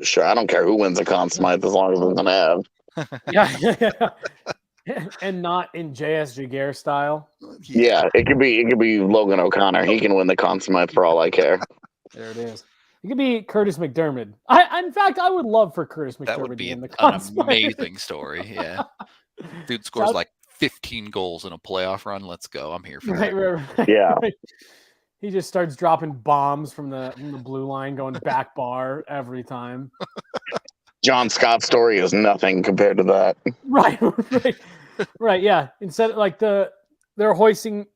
Speaker 3: Sure, I don't care who wins the Conn Smythe as long as it's an Av.
Speaker 2: Yeah. And not in J.S. Jaguar style.
Speaker 3: Yeah, it could be Logan O'Connor. He can win the Conn Smythe for all I care.
Speaker 2: There it is. It could be Curtis McDermott. In fact, I would love for Curtis McDermott
Speaker 1: That would
Speaker 2: to
Speaker 1: be
Speaker 2: win the
Speaker 1: an
Speaker 2: Conn Smythe.
Speaker 1: amazing story. Yeah. Dude scores like 15 goals in a playoff run. Let's go. I'm here for it.
Speaker 2: Right.
Speaker 3: Yeah.
Speaker 2: He just starts dropping bombs from the blue line, going back bar every time.
Speaker 3: John Scott's story is nothing compared to that.
Speaker 2: Right. Yeah. Instead of like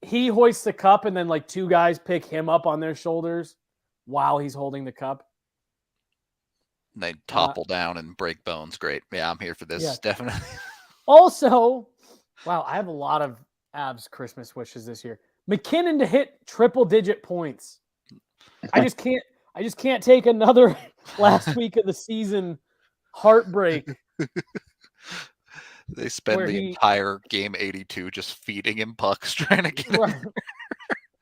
Speaker 2: he hoists the cup, and then like two guys pick him up on their shoulders while he's holding the cup.
Speaker 1: And they topple down and break bones. Great. Yeah, I'm here for this.
Speaker 2: Yeah.
Speaker 1: Definitely.
Speaker 2: Also, wow, I have a lot of Avs Christmas wishes this year. McKinnon to hit triple-digit points. I just can't take another last week of the season heartbreak.
Speaker 1: They spend the entire game 82 just feeding him pucks, trying to get him.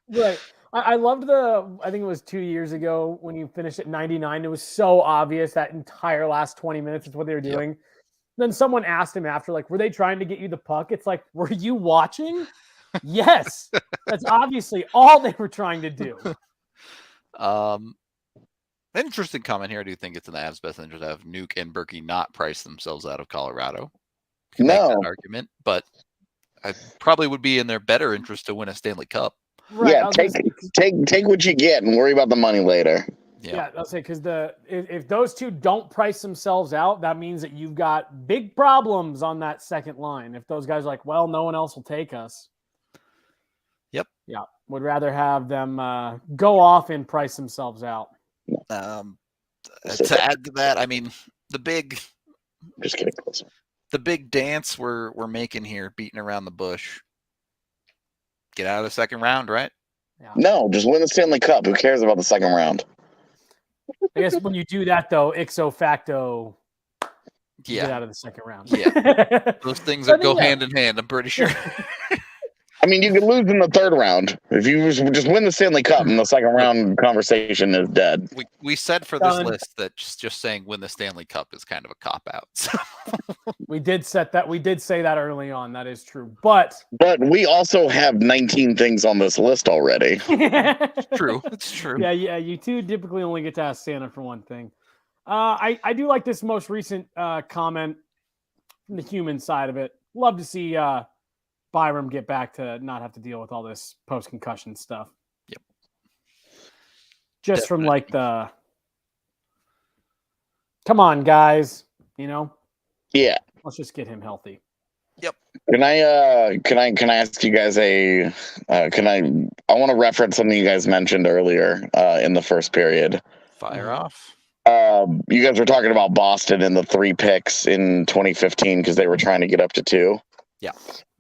Speaker 2: Right. I loved I think it was 2 years ago when you finished at 99. It was so obvious that entire last 20 minutes is what they were doing. Yep. Then someone asked him after, like, were they trying to get you the puck? It's like, were you watching? Yes. That's obviously all they were trying to do.
Speaker 1: Interesting comment here. I do think it's in the Avs' best interest to have Nuke and Berkey not price themselves out of Colorado. Make that argument, but I probably would be in their better interest to win a Stanley Cup.
Speaker 3: Right, yeah, take what you get and worry about the money later.
Speaker 2: Yeah, I'll say because if those two don't price themselves out, that means that you've got big problems on that second line. If those guys are like, well, no one else will take us.
Speaker 1: Yep.
Speaker 2: Yeah, would rather have them go off and price themselves out.
Speaker 1: To add to that, I mean,
Speaker 3: just getting closer.
Speaker 1: The big dance we're making here, beating around the bush. Get out of the second round, right?
Speaker 3: Yeah. No, just win the Stanley Cup. Who cares about the second round?
Speaker 2: I guess when you do that, though, ixo facto, get out of the second round.
Speaker 1: Yeah, those things that go hand in hand. I'm pretty sure.
Speaker 3: I mean, you could lose in the third round if you just win the Stanley Cup, and the second round conversation is dead.
Speaker 1: We said for this list that just saying win the Stanley Cup is kind of a cop out. So.
Speaker 2: We did say that early on. That is true, but
Speaker 3: we also have 19 things on this list already.
Speaker 1: It's true.
Speaker 2: Yeah. You two typically only get to ask Santa for one thing. I do like this most recent comment from the human side of it. Love to see Byram get back to not have to deal with all this post-concussion stuff.
Speaker 1: Yep.
Speaker 2: Just Definitely. From like come on, guys,
Speaker 3: Yeah.
Speaker 2: Let's just get him healthy.
Speaker 1: Yep.
Speaker 3: Can I ask you guys I want to reference something you guys mentioned earlier in the first period.
Speaker 1: Fire off.
Speaker 3: You guys were talking about Boston and the 3 picks in 2015 because they were trying to get up to 2.
Speaker 1: Yeah.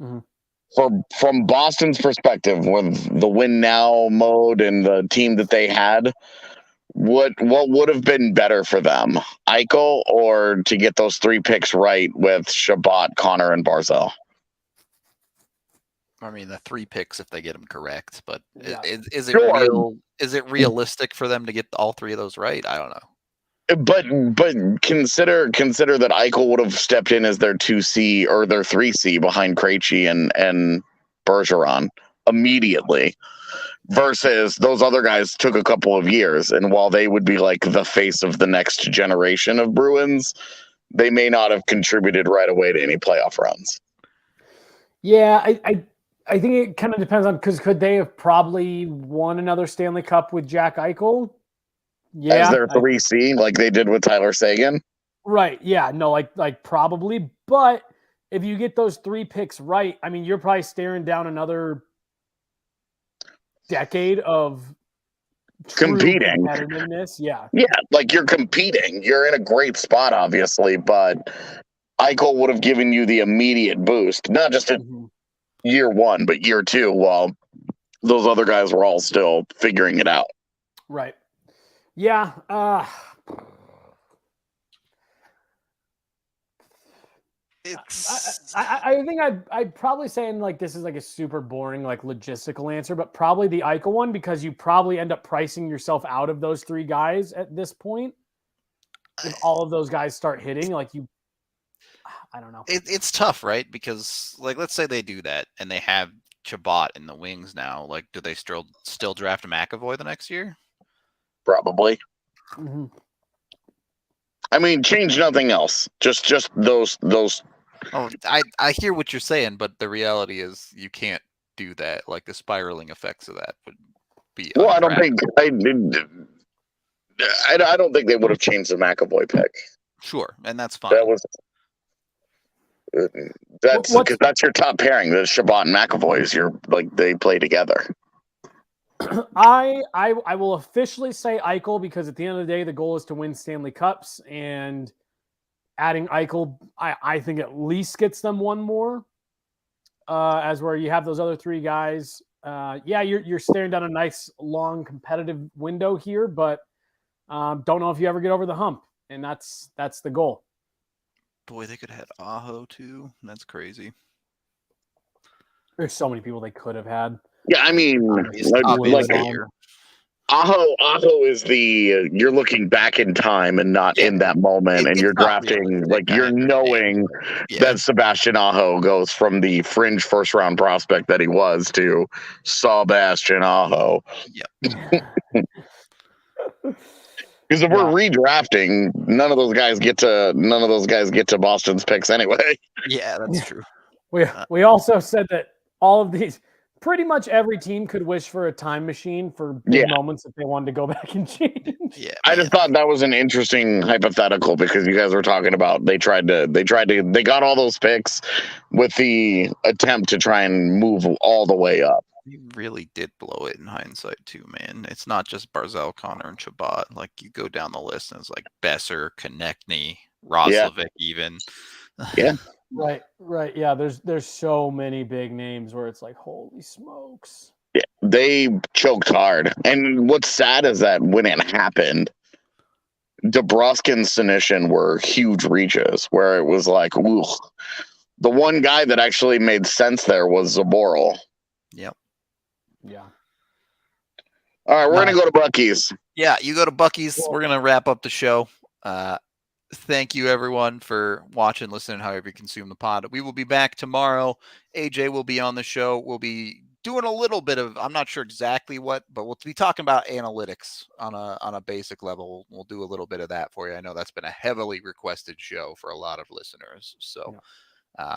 Speaker 2: Mm-hmm.
Speaker 3: From Boston's perspective, with the win now mode and the team that they had, what would have been better for them, Eichel or to get those 3 picks right with Shabbat, Connor, and Barzal?
Speaker 1: I mean, the 3 picks if they get them correct, but
Speaker 2: yeah.
Speaker 1: Is it realistic for them to get all 3 of those right? I don't know.
Speaker 3: But consider that Eichel would have stepped in as their 2C or their 3C behind Krejci and Bergeron immediately, versus those other guys took a couple of years, and while they would be like the face of the next generation of Bruins, they may not have contributed right away to any playoff runs.
Speaker 2: Yeah, I think it kind of depends on because could they have probably won another Stanley Cup with Jack Eichel? Yeah,
Speaker 3: as their 3C, like they did with Tyler Seguin.
Speaker 2: Right. Yeah. No, like probably. But if you get those 3 picks right, I mean, you're probably staring down another decade of
Speaker 3: Competing.
Speaker 2: competitiveness. Yeah.
Speaker 3: Yeah, like you're competing. You're in a great spot, obviously, but Eichel would have given you the immediate boost, not just in year 1, but year 2, while those other guys were all still figuring it out.
Speaker 2: Right. Yeah. I think I'd probably saying like this is like a super boring like logistical answer, but probably the Eichel one because you probably end up pricing yourself out of those 3 guys at this point. If all of those guys start hitting, like I don't know.
Speaker 1: It's tough, right? Because like let's say they do that and they have Chabot in the wings now. Like, do they still draft McAvoy the next year?
Speaker 3: Probably.
Speaker 2: Mm-hmm.
Speaker 3: I mean, change nothing else. Just those.
Speaker 1: Oh, I hear what you're saying, but the reality is you can't do that. Like the spiraling effects of that would be.
Speaker 3: Well, I don't think I don't think they would have changed the McAvoy pick.
Speaker 1: Sure, and that's fine.
Speaker 3: That was because that's your top pairing. The Chabot and McAvoy is they play together.
Speaker 2: I will officially say Eichel because at the end of the day, the goal is to win Stanley Cups, and adding Eichel, I think at least gets them one more. As where you have those other 3 guys. Yeah, you're staring down a nice long competitive window here, but don't know if you ever get over the hump, and that's the goal.
Speaker 1: Boy, they could have had Aho too. That's crazy.
Speaker 2: There's so many people they could have had.
Speaker 3: Yeah, I mean, Aho is you're looking back in time and not in that moment, and you're drafting you're knowing that Sebastian Aho goes from the fringe first round prospect that he was to Sebastian Aho.
Speaker 1: Yep.
Speaker 3: Because if we're redrafting, none of those guys get to Boston's picks anyway.
Speaker 1: Yeah, that's true.
Speaker 2: We also said that all of these, pretty much every team could wish for a time machine for big moments if they wanted to go back and change.
Speaker 1: Yeah,
Speaker 3: I just thought that was an interesting hypothetical because you guys were talking about they got all those picks with the attempt to try and move all the way up.
Speaker 1: He really did blow it in hindsight too, man. It's not just Barzal, Connor, and Chabot. Like you go down the list and it's like Besser, Konechny, Roslovic, even.
Speaker 3: Yeah.
Speaker 2: Right. Yeah, there's so many big names where it's like, holy smokes.
Speaker 3: Yeah, they choked hard. And what's sad is that when it happened, DeBrusk and Senyshyn were huge reaches where it was like, ooh. The one guy that actually made sense there was Zaboral.
Speaker 1: Yep.
Speaker 2: Yeah.
Speaker 3: All right, we're going to go to Buc-ee's.
Speaker 1: Yeah, you go to Buc-ee's. We're going to wrap up the show. Thank you, everyone, for watching, listening, however you consume the pod. We will be back tomorrow. AJ will be on the show. We'll be doing a little bit of, I'm not sure exactly what, but we'll be talking about analytics on a basic level. We'll do a little bit of that for you. I know that's been a heavily requested show for a lot of listeners. So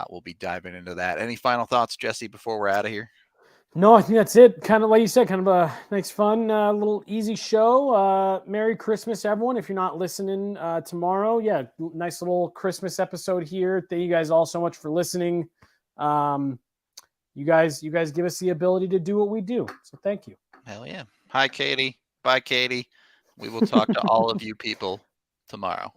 Speaker 1: we'll be diving into that. Any final thoughts, Jesse, before we're out of here?
Speaker 2: No, I think that's it. Kind of like you said, kind of a nice, fun, little easy show. Merry Christmas, everyone. If you're not listening tomorrow, nice little Christmas episode here. Thank you guys all so much for listening. You guys give us the ability to do what we do. So thank you.
Speaker 1: Hell yeah. Hi, Katie. Bye, Katie. We will talk to all of you people tomorrow.